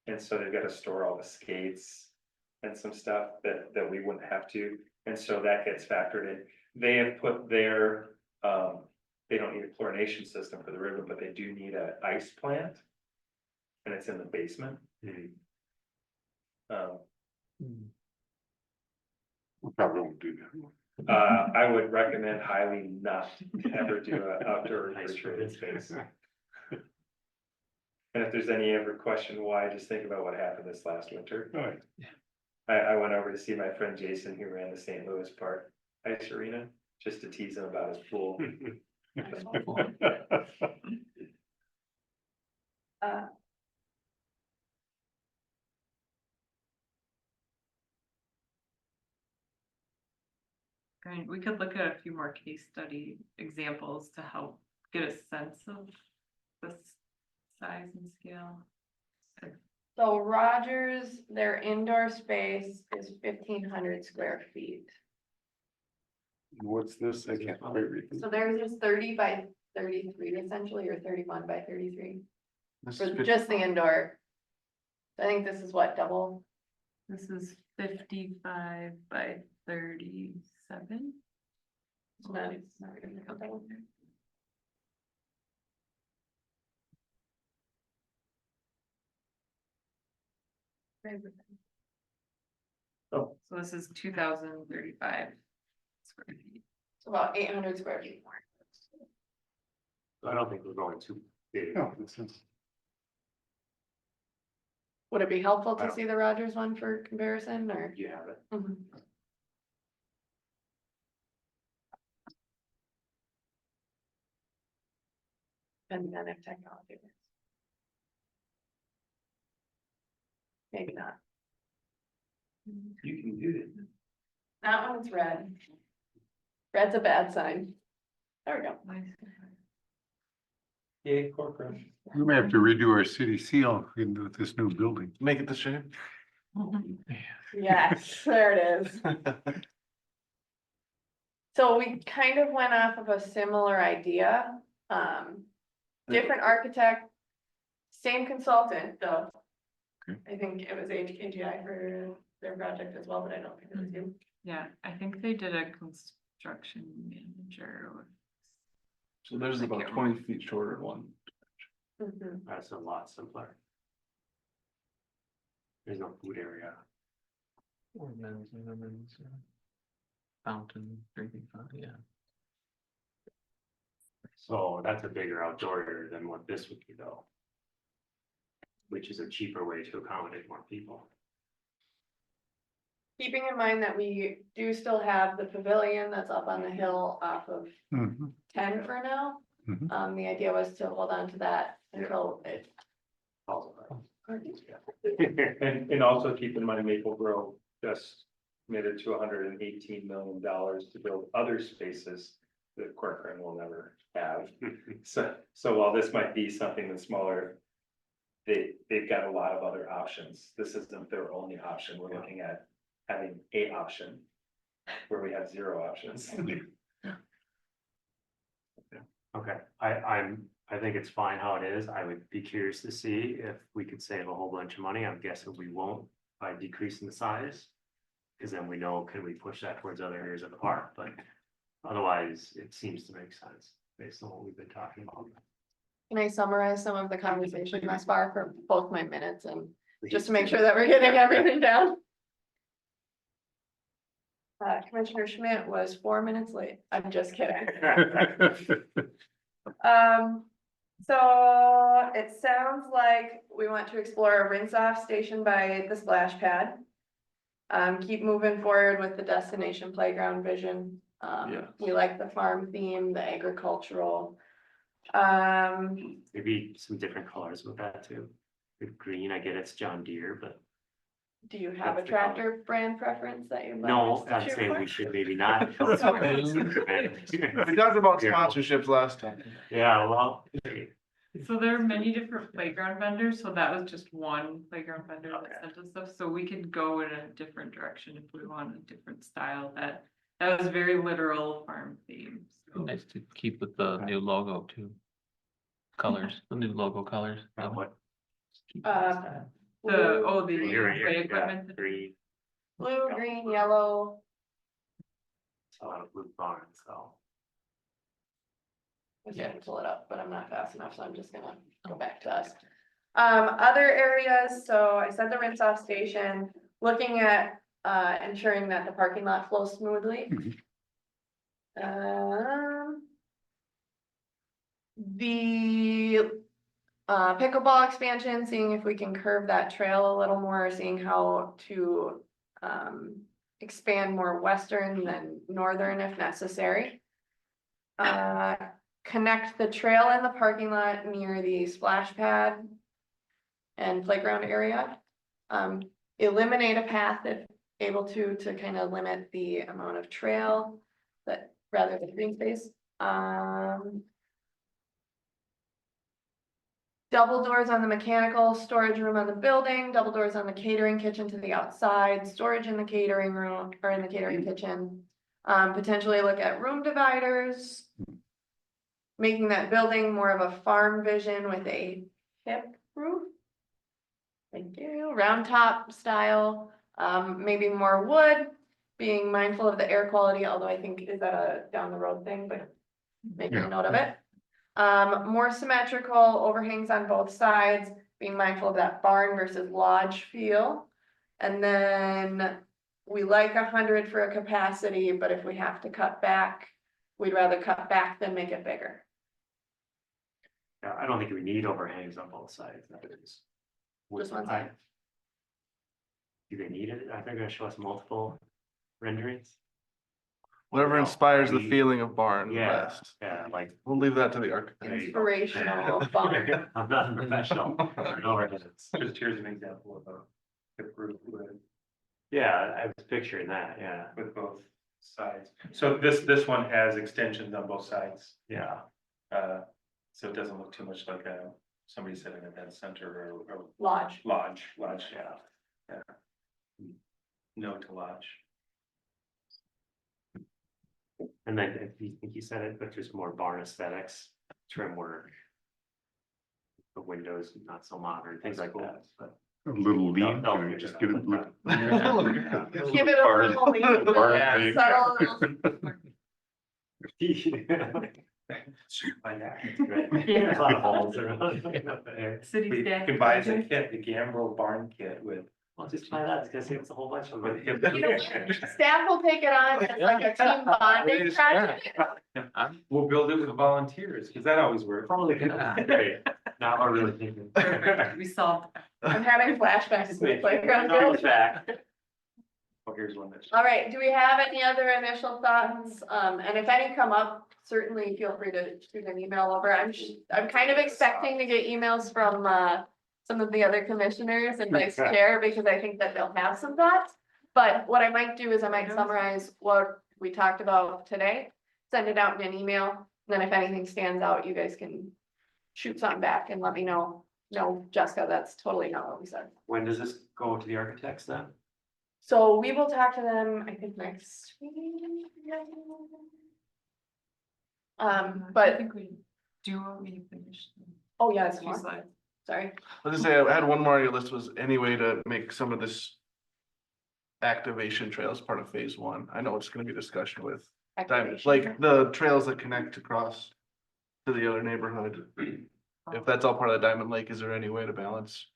And so they've got to store all the skates and some stuff that we wouldn't have to, and so that gets factored in. They have put their, they don't need a chlorination system for the ribbon, but they do need an ice plant. And it's in the basement. Hmm. We probably won't do that. I would recommend highly not to ever do an outdoor Nice refrigerated ribbon. space. And if there's any ever question why, just think about what happened this last winter. Right. I went over to see my friend Jason, who ran the St. Louis Park Ice Arena, just to tease him about his pool. Uh, I mean, we could look at a few more case study examples to help get a sense of the size and scale. So Rogers, their indoor space is 1,500 square feet. What's this? I can't quite read. So theirs is 30 by 33 essentially, or 31 by 33, This for is 50 just the indoor. I think this is what, double? This is 55 by 37. It's not- it's not gonna count double. So this is 2,035 square feet. It's about 800 square feet more. I don't think we're going too big. No, this is- Would it be helpful I to don't- see the Rogers one for comparison, or? You have it. Mhm. Depending on if technology works. Maybe not. You can do it. That one's red. Red's a bad sign. There we go. Yay, Corcoran. We may have to redo our city seal into this new building. Make it the shape. Yes, there it is. So we kind of went off of a similar idea, different architect, same consultant, though. Okay. I think it was HKGI for their project as well, but I don't think it was you. Yeah, I think they did a construction manager. So there's I about can't 20 feet shorter one. Mhm. That's a lot simpler. There's no food area. Or men's and women's. Fountain, drinking fountain, yeah. So that's a bigger outdoor area than what this would be though. Which is a cheaper way to accommodate more people. Keeping in mind that we do still have the pavilion that's up on the hill off of Mhm. 10 for now. Mhm. The idea was to hold on to that until it. And also keep in mind Maple Grove just committed to $118 million to build other spaces that Corcoran will never have. So while this might be something that's smaller, they've got a lot of other options. This isn't their only option. We're looking at having a option where we have 0 options. Okay, I think it's fine how it is. I would be curious to see if we could save a whole bunch of money. I'm guessing we won't by decreasing the size. Cause then we know, can we push that towards other areas of the park, but otherwise it seems to make sense based on what we've been talking about. Can I summarize some of the conversation thus far for both my minutes and just to make sure that we're getting everything down? Commissioner Schmidt was 4 minutes late. I'm just kidding. So it sounds like we want to explore a rinse off station by the splash pad. Keep moving forward with the destination playground vision. Yes. We like the farm theme, the agricultural. Maybe some different colors with that too. The green, I get it's John Deere, but Do you have a That's the color. tractor brand preference that you'd like? no, us to I'm shoot saying for? we should maybe not. We talked about sponsorships last time. Yeah, well. So there are many different playground vendors, so that was just one playground vendor Okay. that sent us stuff, so we could go in a different direction if we want a different style, that was very literal farm themes. Nice to keep with the new logo too. Colors, the new logo colors. What? The, Blue, the Here, play here, yeah, equipment. green, blue, green, yellow. a lot of blue barns, so. I was gonna pull it up, but I'm not fast enough, so I'm just gonna go back to us. Other areas, so I said the rinse off station, looking at, ensuring that the parking lot flows smoothly. The pickleball expansion, seeing if we can curve that trail a little more, seeing how to expand more western than northern if necessary. Connect the trail in the parking lot near the splash pad and playground area. Eliminate a path if able to kind of limit the amount of trail that rather than green space. double doors on the mechanical, storage room on the building, double doors on the catering kitchen to the outside, storage in the catering room or in the catering kitchen. Potentially look at room dividers. Making that building more of a farm vision with a hip roof. Thank you, round top style, maybe more wood, being mindful of the air quality, although I think is that a down the road thing, but making Yeah. a note of it. More symmetrical overhangs on both sides, being mindful of that barn versus lodge feel. And then we like 100 for a capacity, but if we have to cut back, we'd rather cut back than make it bigger. Yeah, I don't think we need overhangs on both sides. That is. Just one I- side. Do they need it? Are they gonna show us multiple renderings? Whatever No, inspires the we- feeling of barn Yeah, best. yeah, like. We'll leave that to the architect. there you go. Inspirational barn. I'm not a professional. No reference. Just here's an example of a hip roof Yeah, I was picturing that, yeah, with both sides. So this one has extensions on both sides. yeah. So it doesn't look too much like somebody sitting in that center or Lodge. lodge, Yeah. no to lodge. And then I think you said it, but just more barn aesthetics, trim work. The windows, not so modern, things like that, but. A little lean, They'll can we figure just it get out. it? look- Give it a Barn- little lean, barn Yeah. lean. subtle little- Find that, right. There's a lot of holes around. City We staff. can buy the kit, the Gambro barn kit with Well, just try that, it's gonna save us a whole bunch of with them. hip. You know what? Staff will take it on as like a team bonding project. We'll build it with volunteers, because that always works. Probably great. Now we're really thinking. Perfect, we solved. I'm having flashbacks to the playground. Now it's build. back. Oh, here's one that's. All right, do we have any other initial thoughts? And if any come up, certainly feel free to shoot an email over. I'm kind of expecting to get emails from some of the other commissioners and vice Okay. chair, because I think that they'll have some thoughts. But what I might do is I might summarize what we talked about today, send it out in an email. Then if anything stands out, you guys can shoot something back and let me know. No, Jessica, that's totally not what we said. When does this go to the architects then? So we will talk to them, I think next week. I But, think we do what we finished. oh yeah, it's Few more, slides. sorry. I was just say, I had one more on your list, was any way to make some of this activation trails part of phase one. I know it's gonna be discussion with Diamond, Activation. like the trails that connect across to the other neighborhood. If that's all part of the Diamond Lake, is there any way to balance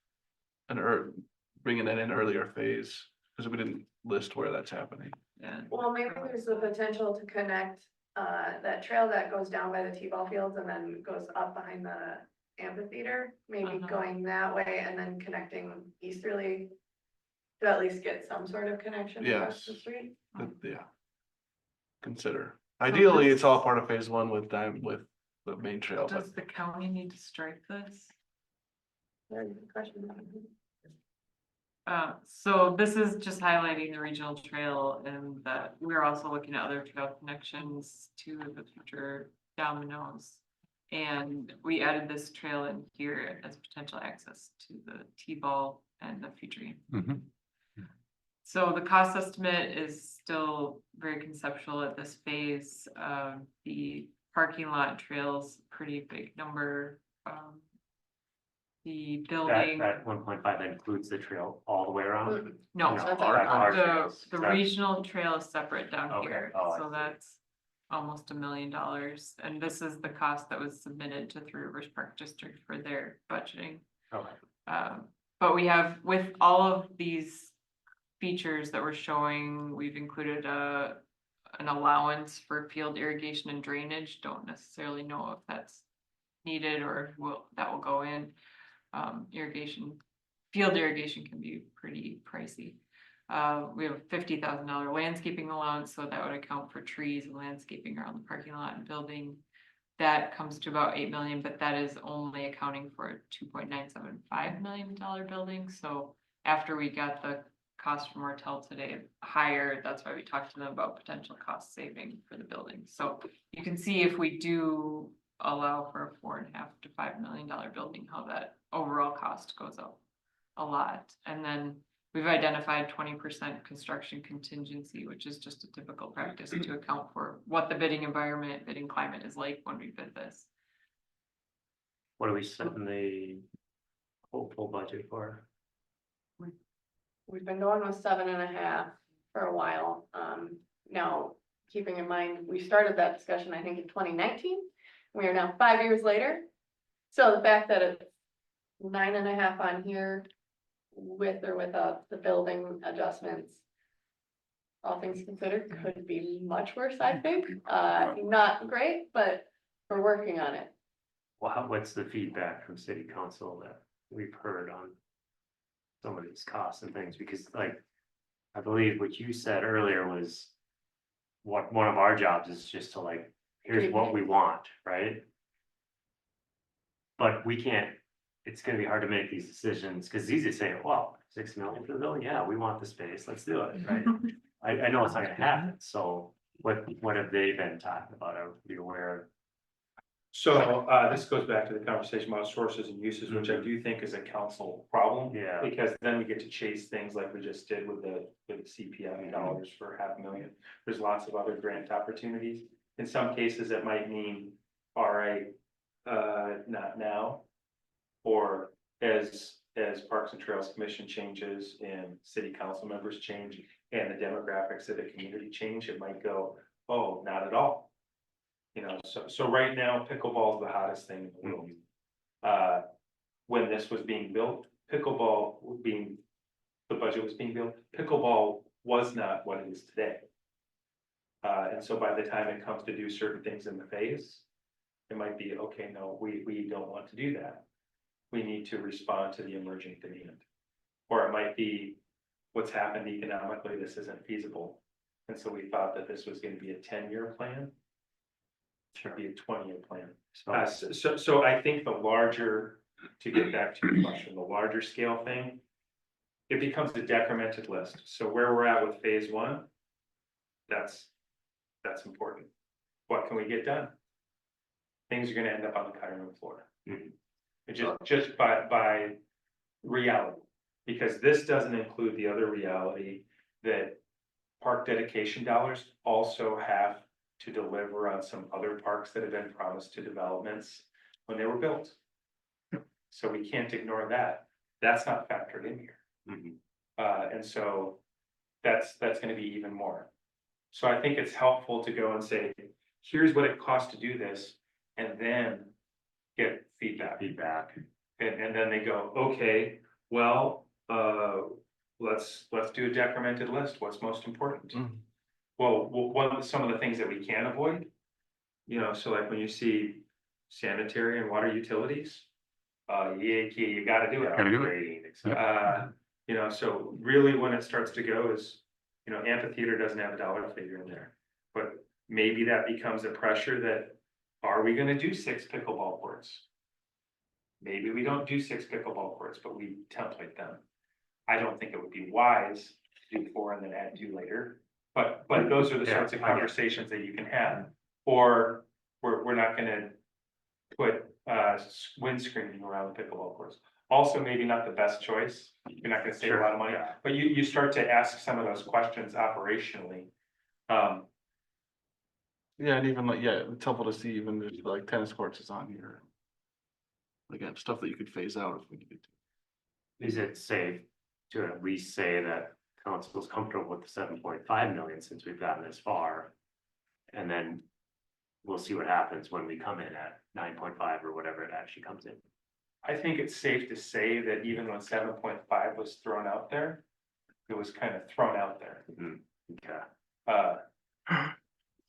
bringing that in earlier phase? Because we didn't list where that's happening. Yeah. Well, maybe there's the potential to connect, that trail that goes down by the T-ball fields and then goes up behind the amphitheater. Maybe Uh-huh. going that way and then connecting easterly. To at least get some sort of connection across the Yes. street. Yeah. Consider. Ideally, this- it's all part of phase one with the main trail, but Does the county need to strike this? Very good question. So this is just highlighting the regional trail and that we're also looking at other trail connections to the future dominoes. And we added this trail in here as potential access to the T-ball and the future. Mhm. So the cost estimate is still very conceptual at this phase. The parking lot trails, pretty big number. The building, That 1.5 includes the trail all the way around? no, So No, that's our- our the, trails. the That- regional trail is separate down Okay. here, Oh, I so see. that's almost $1 million. And this is the cost that was submitted to Three Rivers Park District for their budgeting. Okay. But we have, with all of these features that we're showing, we've included an allowance for field irrigation and drainage. Don't necessarily know if that's needed or that will go in. Field irrigation can be pretty pricey. We have a $50,000 landscaping allowance, so that would account for trees and landscaping around the parking lot and building. That comes to about 8 million, but that is only accounting for a $2.975 million building. So after we got the cost from Martell today higher, that's why we talked to them about potential cost saving for the building. So you can see if we do allow for a $4.5 to $5 million building, how that overall cost goes up a lot. And then we've identified 20% construction contingency, which is just a typical practice to account for what the bidding environment, bidding climate is like when we bid this. What do we set in the full budget for? We've been going with 7.5 for a while. Now, keeping in mind, we started that discussion, I think, in 2019. We are now 5 years later. So the fact that it's 9.5 on here with or without the building adjustments, all things considered, could be much worse, I think. Not great, but we're working on it. Well, what's the feedback from city council that we've heard on some of these costs and things? Because like, I believe what you said earlier was what one of our jobs is just to like, here's what we want, right? But we can't, it's gonna be hard to make these decisions, because it's easy to say, well, 6 million for the building, yeah, we want the space, let's do it, right? I know it's not gonna happen, so what have they been talking about? Are you aware? So, this goes back to the conversation about sources and uses, which I do think is a council problem. Yeah. Because then we get to chase things like we just did with the CPI dollars for $500,000. There's lots of other grant opportunities. In some cases, it might mean, all right, not now. Or as Parks and Trails Commission changes and city council members change and the demographics of the community change, it might go, oh, not at all. You know, so right now, pickleball is the hottest thing in the world. When this was being built, the budget was being built, pickleball was not what it is today. And so by the time it comes to do certain things in the phase, it might be, okay, no, we don't want to do that. We need to respond to the emerging demand. Or it might be what's happened economically, this isn't feasible. And so we thought that this was going to be a 10-year plan. Should be a 20-year plan. So I think the larger, to get back to your question, the larger scale thing, it becomes a decremented list. So where we're at with phase 1, that's important. What can we get done? Things are gonna end up on the cutting room floor. Just by reality, because this doesn't include the other reality that park dedication dollars also have to deliver on some other parks that have been promised to developments when they were built. So we can't ignore that. That's not factored in here. And so that's gonna be even more. So I think it's helpful to go and say, here's what it costs to do this, and then get feedback. And then they go, okay, well, let's do a decremented list. What's most important? Well, some of the things that we can avoid, you know, so like when you see sanitary and water utilities, you gotta do it. Gotta do it. You know, so really when it starts to go is, you know, amphitheater doesn't have a dollar figure in there. But maybe that becomes a pressure that, are we gonna do 6 pickleball courts? Maybe we don't do 6 pickleball courts, but we template them. I don't think it would be wise to do 4 and then add 2 later. But those are the sorts of conversations that you can have. Or we're not gonna put windscreening around the pickleball courts. Also, maybe not the best choice. You're not gonna save a lot of money, but you start to ask some of those questions operationally. Yeah, and even like, it's helpful to see even there's like tennis courts is on here. Again, stuff that you could phase out if we needed to. Is it safe to at least say that council's comfortable with the 7.5 million since we've gotten this far? And then we'll see what happens when we come in at 9.5 or whatever it actually comes in. I think it's safe to say that even when 7.5 was thrown out there, it was kind of thrown out there. Okay.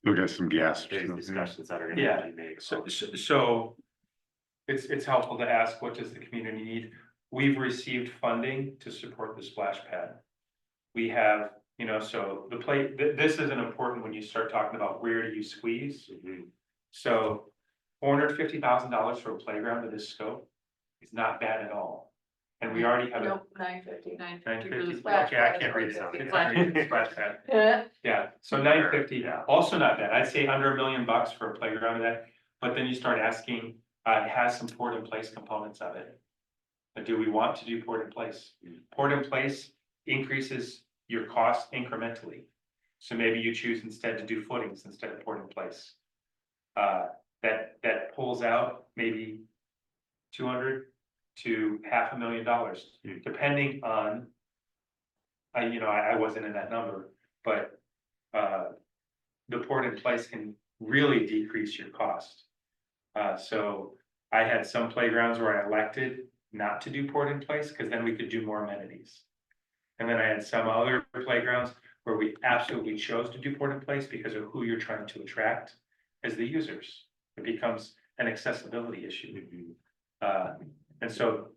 Still got some gas. There's discussions that are gonna have to be made. So it's helpful to ask, what does the community need? We've received funding to support the splash pad. We have, you know, so this isn't important when you start talking about where do you squeeze. So $450,000 for a playground of this scope is not bad at all. And we already have. Nope, 950. 950, Splash okay, I pad. can't read it. Splash Splash pad. Yeah. Yeah, so 950, Yeah. also not bad. I'd say under $1 million for a playground of that. But then you start asking, it has some port in place components of it. But do we want to do port in place? Port in place increases your cost incrementally. So maybe you choose instead to do footings instead of port in place. That pulls out maybe 200 to $500,000, depending on. I wasn't in that number, but the port in place can really decrease your cost. So I had some playgrounds where I elected not to do port in place because then we could do more amenities. And then I had some other playgrounds where we absolutely chose to do port in place because of who you're trying to attract as the users. It becomes an accessibility issue. And so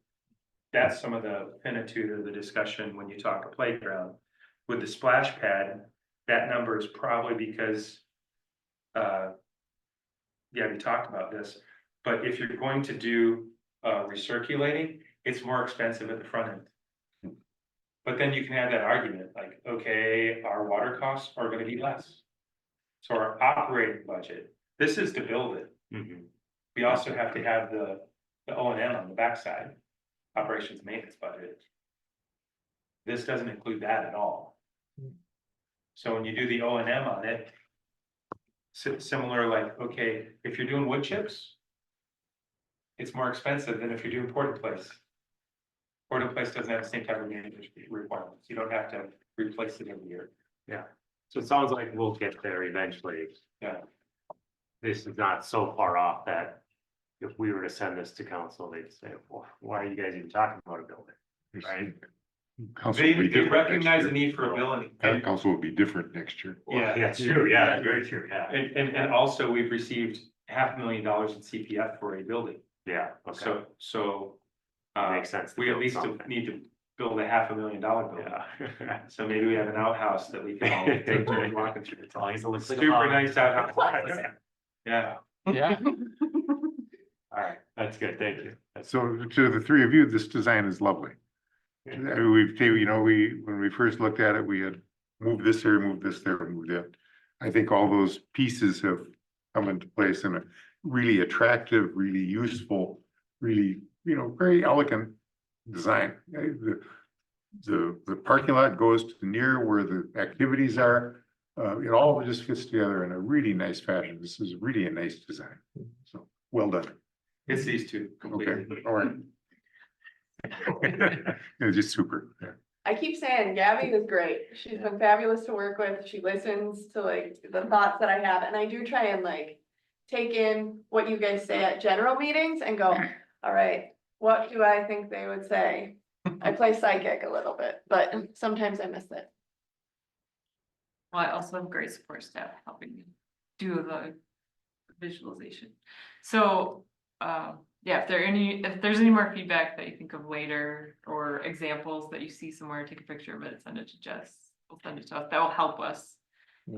that's some of the finitude of the discussion when you talk a playground. With the splash pad, that number is probably because, we talked about this, but if you're going to do recirculating, it's more expensive at the front end. But then you can have that argument like, okay, our water costs are gonna be less. So our operating budget, this is to build it. We also have to have the O&M on the backside, operations maintenance budget. This doesn't include that at all. So when you do the O&M on it, similar like, okay, if you're doing wood chips, it's more expensive than if you're doing port in place. Port in place doesn't have the same type of maintenance requirements. You don't have to replace it every year. Yeah, so it sounds like we'll get there eventually. Yeah. This is not so far off that if we were to send this to council, they'd say, well, why are you guys even talking about a building? Right? Council will be They different next recognize the year. need for a building. Council will be different next year. Yeah. Yeah, true, yeah, very true, yeah, And also we've received $500,000 in CPF for a building. yeah, okay, So makes sense. to we at build least something. need to build a $500,000 building. Yeah. So maybe we have an outhouse that we can all take turns walking through. As long as it looks like a Super pond. nice outhouse. Yeah. Yeah. All right, that's good, thank you. That's So to the three of you, this design is lovely. We've, when we first looked at it, we had moved this here, moved this there, moved that. I think all those pieces have come into place in a really attractive, really useful, really, very elegant design. The parking lot goes to near where the activities are. It all just fits together in a really nice fashion. This is really a nice design. So well done. It's these two Okay, completely. all right. It's just super. Yeah. I keep saying Gabby is great. She's been fabulous to work with. She listens to like the thoughts that I have, and I do try and like take in what you guys say at general meetings and go, all right, what do I think they would say? I play psychic a little bit, but sometimes I miss it. Well, I also have great support staff helping me do the visualization. So, yeah, if there's any more feedback that you think of later or examples that you see somewhere, take a picture of it, send it to Jess. We'll send it to us. That will help us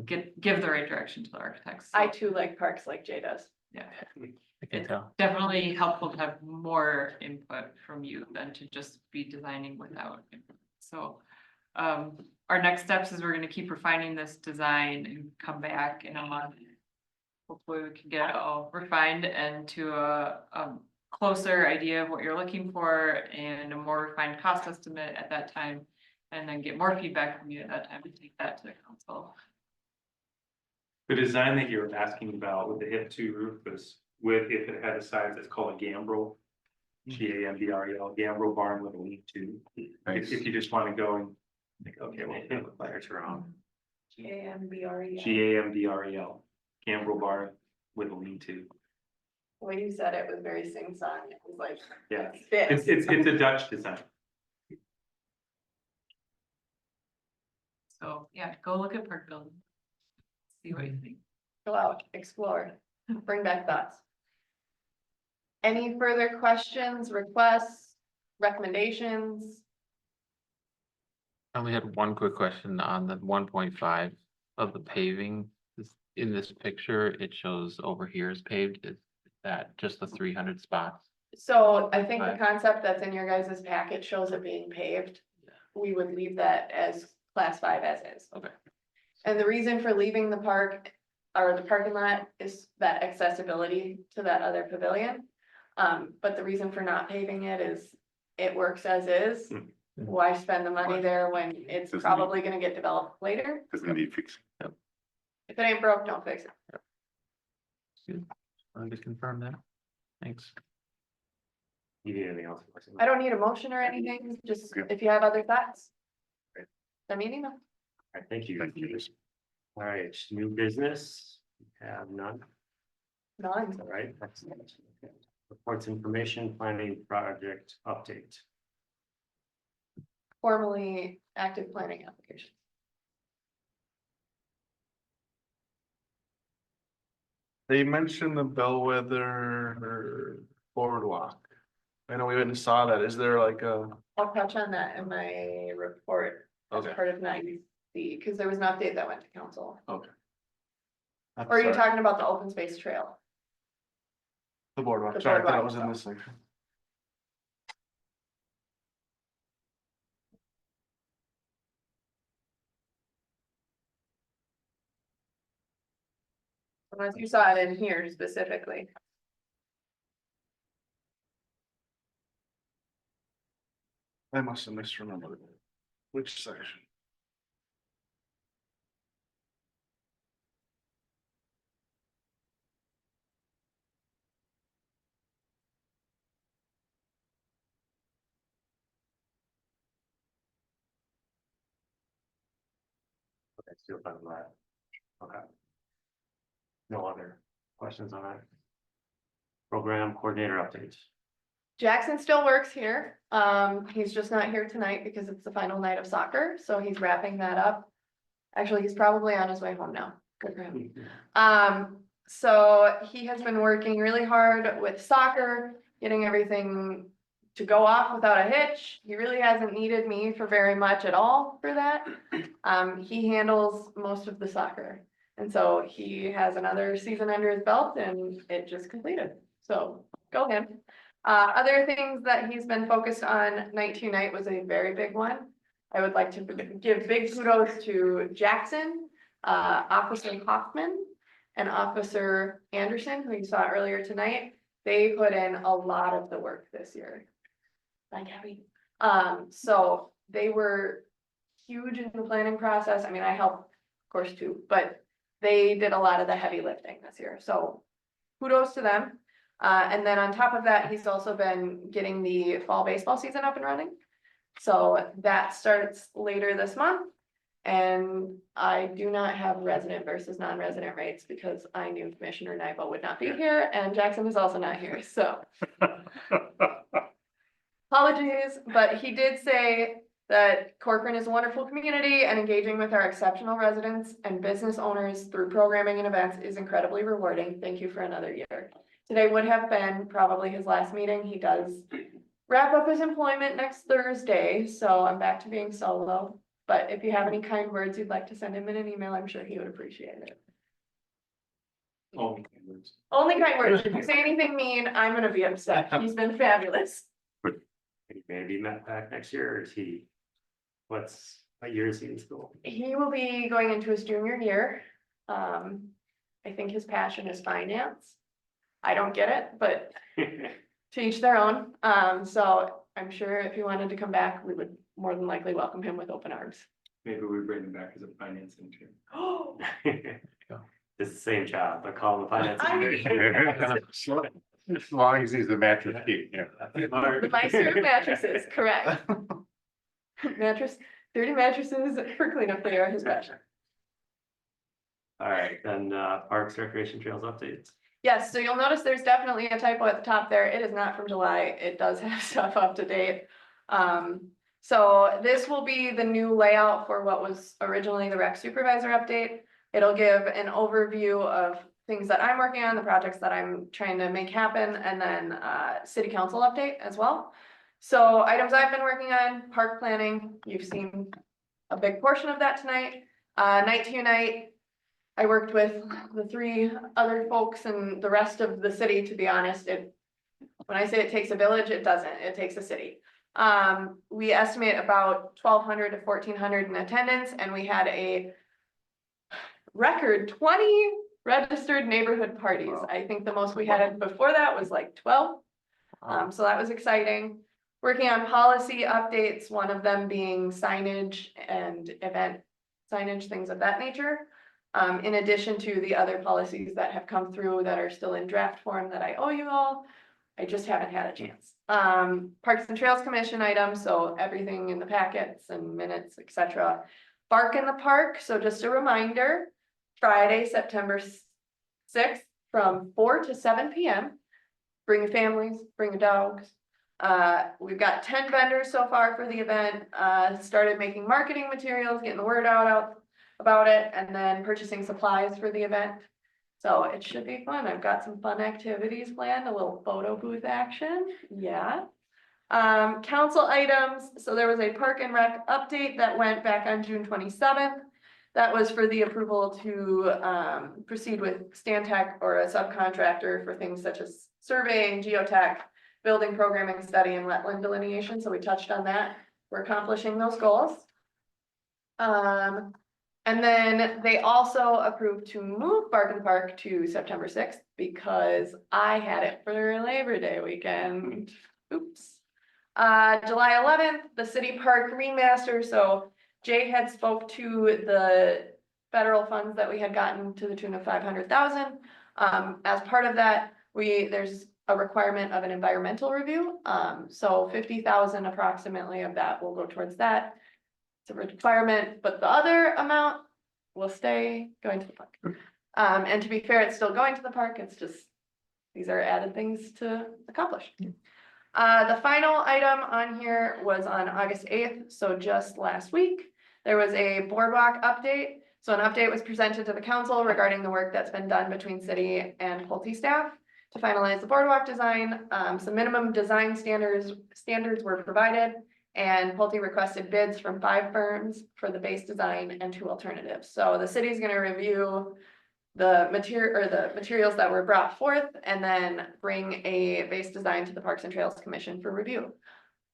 give the right direction to the architects. So, I too like parks like Jay does. yeah, I can it's tell. definitely helpful to have more input from you than to just be designing without input. So, our next steps is we're gonna keep refining this design and come back in a month. Hopefully we can get it all refined and to a closer idea of what you're looking for and a more refined cost estimate at that time. And then get more feedback from you at that time and take that to the council. The design that you're asking about with the hip-to roof was if it had a size that's called a gambrel. Gambrel, gambrel barn with a lean-to. Nice. If you just want to go and think, okay, well, that looks like That's wrong. Gambrel. Gambrel, gambrel barn with a lean-to. The way you said it was very sing-song. It was like, Yeah, it it's fits. a Dutch design. So yeah, go look at Park Building. See what you think. Go out, explore, bring back thoughts. Any further questions, requests, recommendations? I only had one quick question on the 1.5 of the paving. In this picture, it shows over here is paved. Is that just the 300 spots? So I think the Right. concept that's in your guys' packet shows it being paved. We would leave that as class 5 as is. Okay. And the reason for leaving the park or the parking lot is that accessibility to that other pavilion. But the reason for not paving it is it works as is. Hmm. Why spend the money there when it's Doesn't probably gonna get developed later? Doesn't need fixing. If it ain't broke, don't fix it. Wanted to confirm that. Thanks. You need anything else? I don't need a motion or anything, just Okay. if you have other thoughts. Right. Send me an email. All right, thank you. Thank you. All right, new business, have none, None. all right, excellent. Okay. Reports, information, planning, project update. Formally active planning application. They mentioned the Bellwether boardwalk. I know we went and saw that. Is there like a, I'll touch on that in my report as Okay. part of 90C, because there was an update that went to council. I'm Or are you sorry, talking about the open space trail? the boardwalk? the Sorry, I thought it boardwalk was in this section. Unless you saw it in here specifically. I must have misremembered it. Which section? Okay, still fine with that. Okay. No other questions on that? Program coordinator updates. Jackson still works here. He's just not here tonight because it's the final night of soccer, so he's wrapping that up. Actually, he's probably on his way home now. Good for him. So he has been working really hard with soccer, getting everything to go off without a hitch. He really hasn't needed me for very much at all for that. He handles most of the soccer. And so he has another season under his belt and it just completed. So go him. Other things that he's been focused on, night to night was a very big one. I would like to give big kudos to Jackson, Officer Hoffman, and Officer Anderson, who you saw earlier tonight. They put in a lot of the work this year. Bye, Gabby. So they were huge in the planning process. I mean, I helped, of course, too, but they did a lot of the heavy lifting this year. So kudos to them. And then on top of that, he's also been getting the fall baseball season up and running. So that starts later this month. And I do not have resident versus non-resident rates because I knew Commissioner Nybo would not be here and Jackson is also not here, so. Apologies, but he did say that Corcoran is a wonderful community and engaging with our exceptional residents and business owners through programming and events is incredibly rewarding. Thank you for another year. Today would have been probably his last meeting. He does wrap up his employment next Thursday, so I'm back to being solo. But if you have any kind words you'd like to send him in an email, I'm sure he would appreciate it. Oh, Only kind words. If you say anything mean, I'm gonna be upset. He's been fabulous. He maybe met back next year, or is he? What year is he in school? He will be going into his junior year. I think his passion is finance. I don't get it, but to each their own. So I'm sure if he wanted to come back, we would more than likely welcome him with open arms. Maybe we bring him back as a finance intern. Oh, It's the same job, but call him a finance. I engineer. As long as he's the mattress king, yeah. the Meister of mattresses, correct. Mattress, dirty mattresses for cleanup, they are his passion. All right, then, parks, recreation trails updates. Yes, so you'll notice there's definitely a typo at the top there. It is not from July. It does have stuff up to date. So this will be the new layout for what was originally the rec supervisor update. It'll give an overview of things that I'm working on, the projects that I'm trying to make happen, and then city council update as well. So items I've been working on, park planning, you've seen a big portion of that tonight. Night to night, I worked with the 3 other folks and the rest of the city, to be honest. When I say it takes a village, it doesn't, it takes a city. We estimate about 1,200 to 1,400 in attendance, and we had a record 20 registered neighborhood parties. I think the most we had before that was like 12. So that was exciting. Working on policy updates, one of them being signage and event signage, things of that nature. In addition to the other policies that have come through that are still in draft form that I owe you all. I just haven't had a chance. Parks and Trails Commission items, so everything in the packets and minutes, etc. Bark in the Park, so just a reminder, Friday, September 6th, from 4 to 7 p.m. Bring your families, bring your dogs. We've got 10 vendors so far for the event, started making marketing materials, getting the word out about it, and then purchasing supplies for the event. So it should be fun. I've got some fun activities planned, a little photo booth action, yeah. Council items, so there was a Park and Rec update that went back on June 27th. That was for the approval to proceed with Stantec or a subcontractor for things such as surveying, geotech, building programming study, and wetland delineation, so we touched on that. We're accomplishing those goals. And then they also approved to move Bark in the Park to September 6th because I had it for Labor Day weekend. Oops. July 11th, the city park remaster. So Jay had spoke to the federal funds that we had gotten to the tune of 500,000. As part of that, there's a requirement of an environmental review. So 50,000 approximately of that will go towards that. It's a requirement, but the other amount will stay going to the park. And to be fair, it's still going to the park. It's just, these are added things to accomplish. The final item on here was on August 8th. So just last week, there was a boardwalk update. So an update was presented to the council regarding the work that's been done between city and Pulte staff to finalize the boardwalk design. Some minimum design standards were provided. And Pulte requested bids from 5 firms for the base design and 2 alternatives. So the city's gonna review the materials that were brought forth and then bring a base design to the Parks and Trails Commission for review.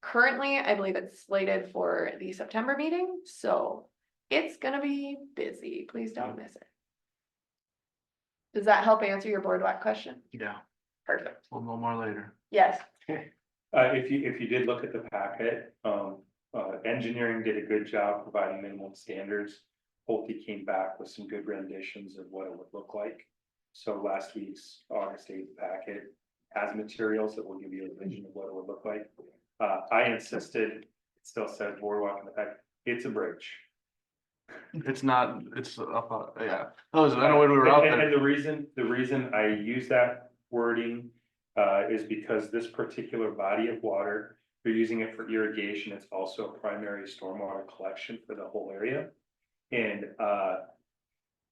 Currently, I believe it's slated for the September meeting, so it's gonna be busy. Please don't miss it. Does that help answer your boardwalk question? Yeah, Perfect. we'll know more later. Yes. If you did look at the packet, engineering did a good job providing minimum standards. Pulte came back with some good renditions of what it would look like. So last week's August 8th packet has materials that will give you a vision of what it would look like. I insisted, it still says boardwalk in the packet, it's a bridge. It's not, it's up, yeah. I know when we were out And there. the reason I use that wording is because this particular body of water, they're using it for irrigation. It's also a primary stormwater collection for the whole area. And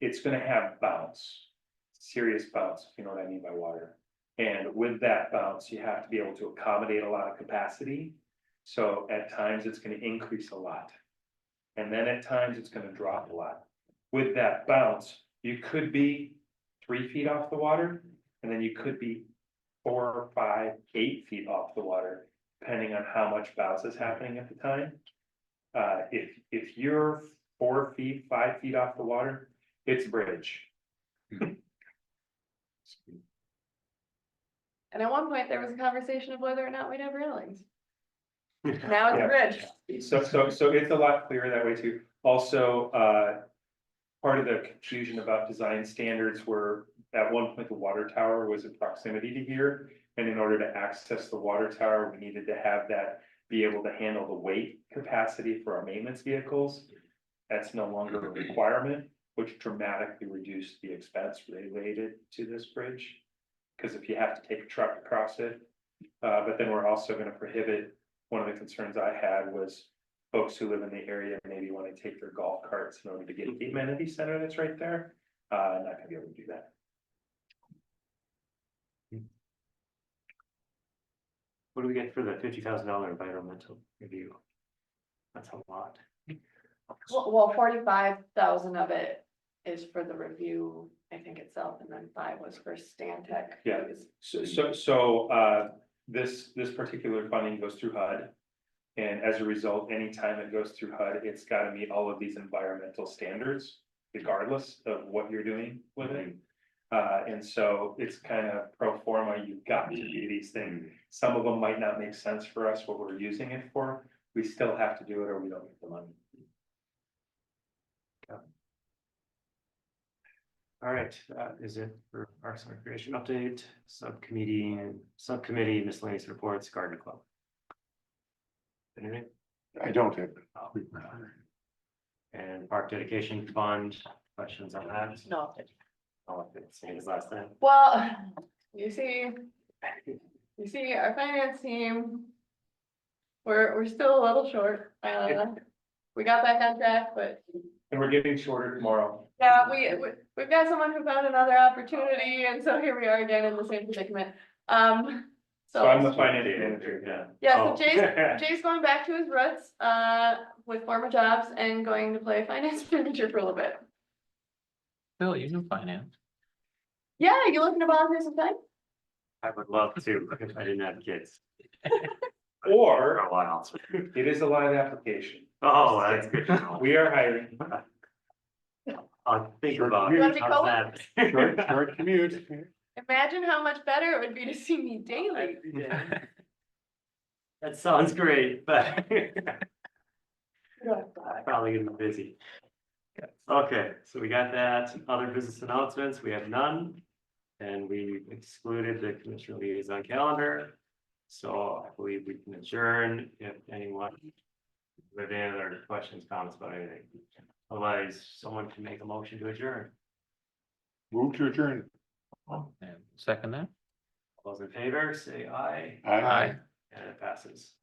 it's gonna have bounce, serious bounce, if you know what I mean by water. And with that bounce, you have to be able to accommodate a lot of capacity. So at times it's gonna increase a lot. And then at times it's gonna drop a lot. With that bounce, you could be 3 feet off the water, and then you could be 4, 5, 8 feet off the water, depending on how much bounce is happening at the time. If you're 4 feet, 5 feet off the water, it's a bridge. And at one point, there was a conversation of whether or not we'd have railings. Now it's a Yeah. bridge. So it's a lot clearer that way too. Also, part of the confusion about design standards were at one point the water tower was in proximity to here. And in order to access the water tower, we needed to have that be able to handle the weight capacity for our maintenance vehicles. That's no longer a requirement, which dramatically reduced the expense related to this bridge. Because if you have to take a truck across it, but then we're also going to prohibit, one of the concerns I had was folks who live in the area maybe want to take their golf carts in order to get to the amenity center that's right there. Not gonna be able to do that. What do we get for the $50,000 environmental review? That's a lot. Well, 45,000 of it is for the review, I think itself, and then 5 was for Stantec. Yeah. fees. So this particular funding goes through HUD. And as a result, anytime it goes through HUD, it's gotta meet all of these environmental standards, regardless of what you're doing with it. And so it's kind of pro forma, you've got to do these things. Some of them might not make sense for us, what we're using it for. We still have to do it or we don't get the money. All right, that is it for Parks and Recreation update, subcommittee miscellaneous reports, Garden Club. Anything? I don't have. Oh. And Park Dedication Fund, questions on that? No. Oh, it's same as last time. Well, you see, our finance team. We're still a little short, we got back on track, but And we're getting shorter tomorrow. yeah, we've got someone who found another opportunity, and so here we are again in the same predicament. So I'm the So, finance manager, yeah. yeah, so Oh. Jay's going back to his roots, with former jobs and going to play finance manager for a little bit. Bill, you know finance. Yeah, you looking to volunteer some time? I would love to, if I didn't have kids. For Or a while. it is a live application. Oh, that's good to know. We are hiring. I'll think about You wanna it. be How's Short, that? short commute. Imagine how much better it would be to see me daily. Yeah. That sounds great, but probably gonna be busy. Okay, so we got that. Other business announcements, we have none. And we excluded the commissioner liaison calendar. So I believe we can adjourn if anyone with any other questions, comments about anything. Otherwise, someone can make a motion to adjourn. Move to adjourn. And second that? All those in favor, say aye, Aye. and it passes.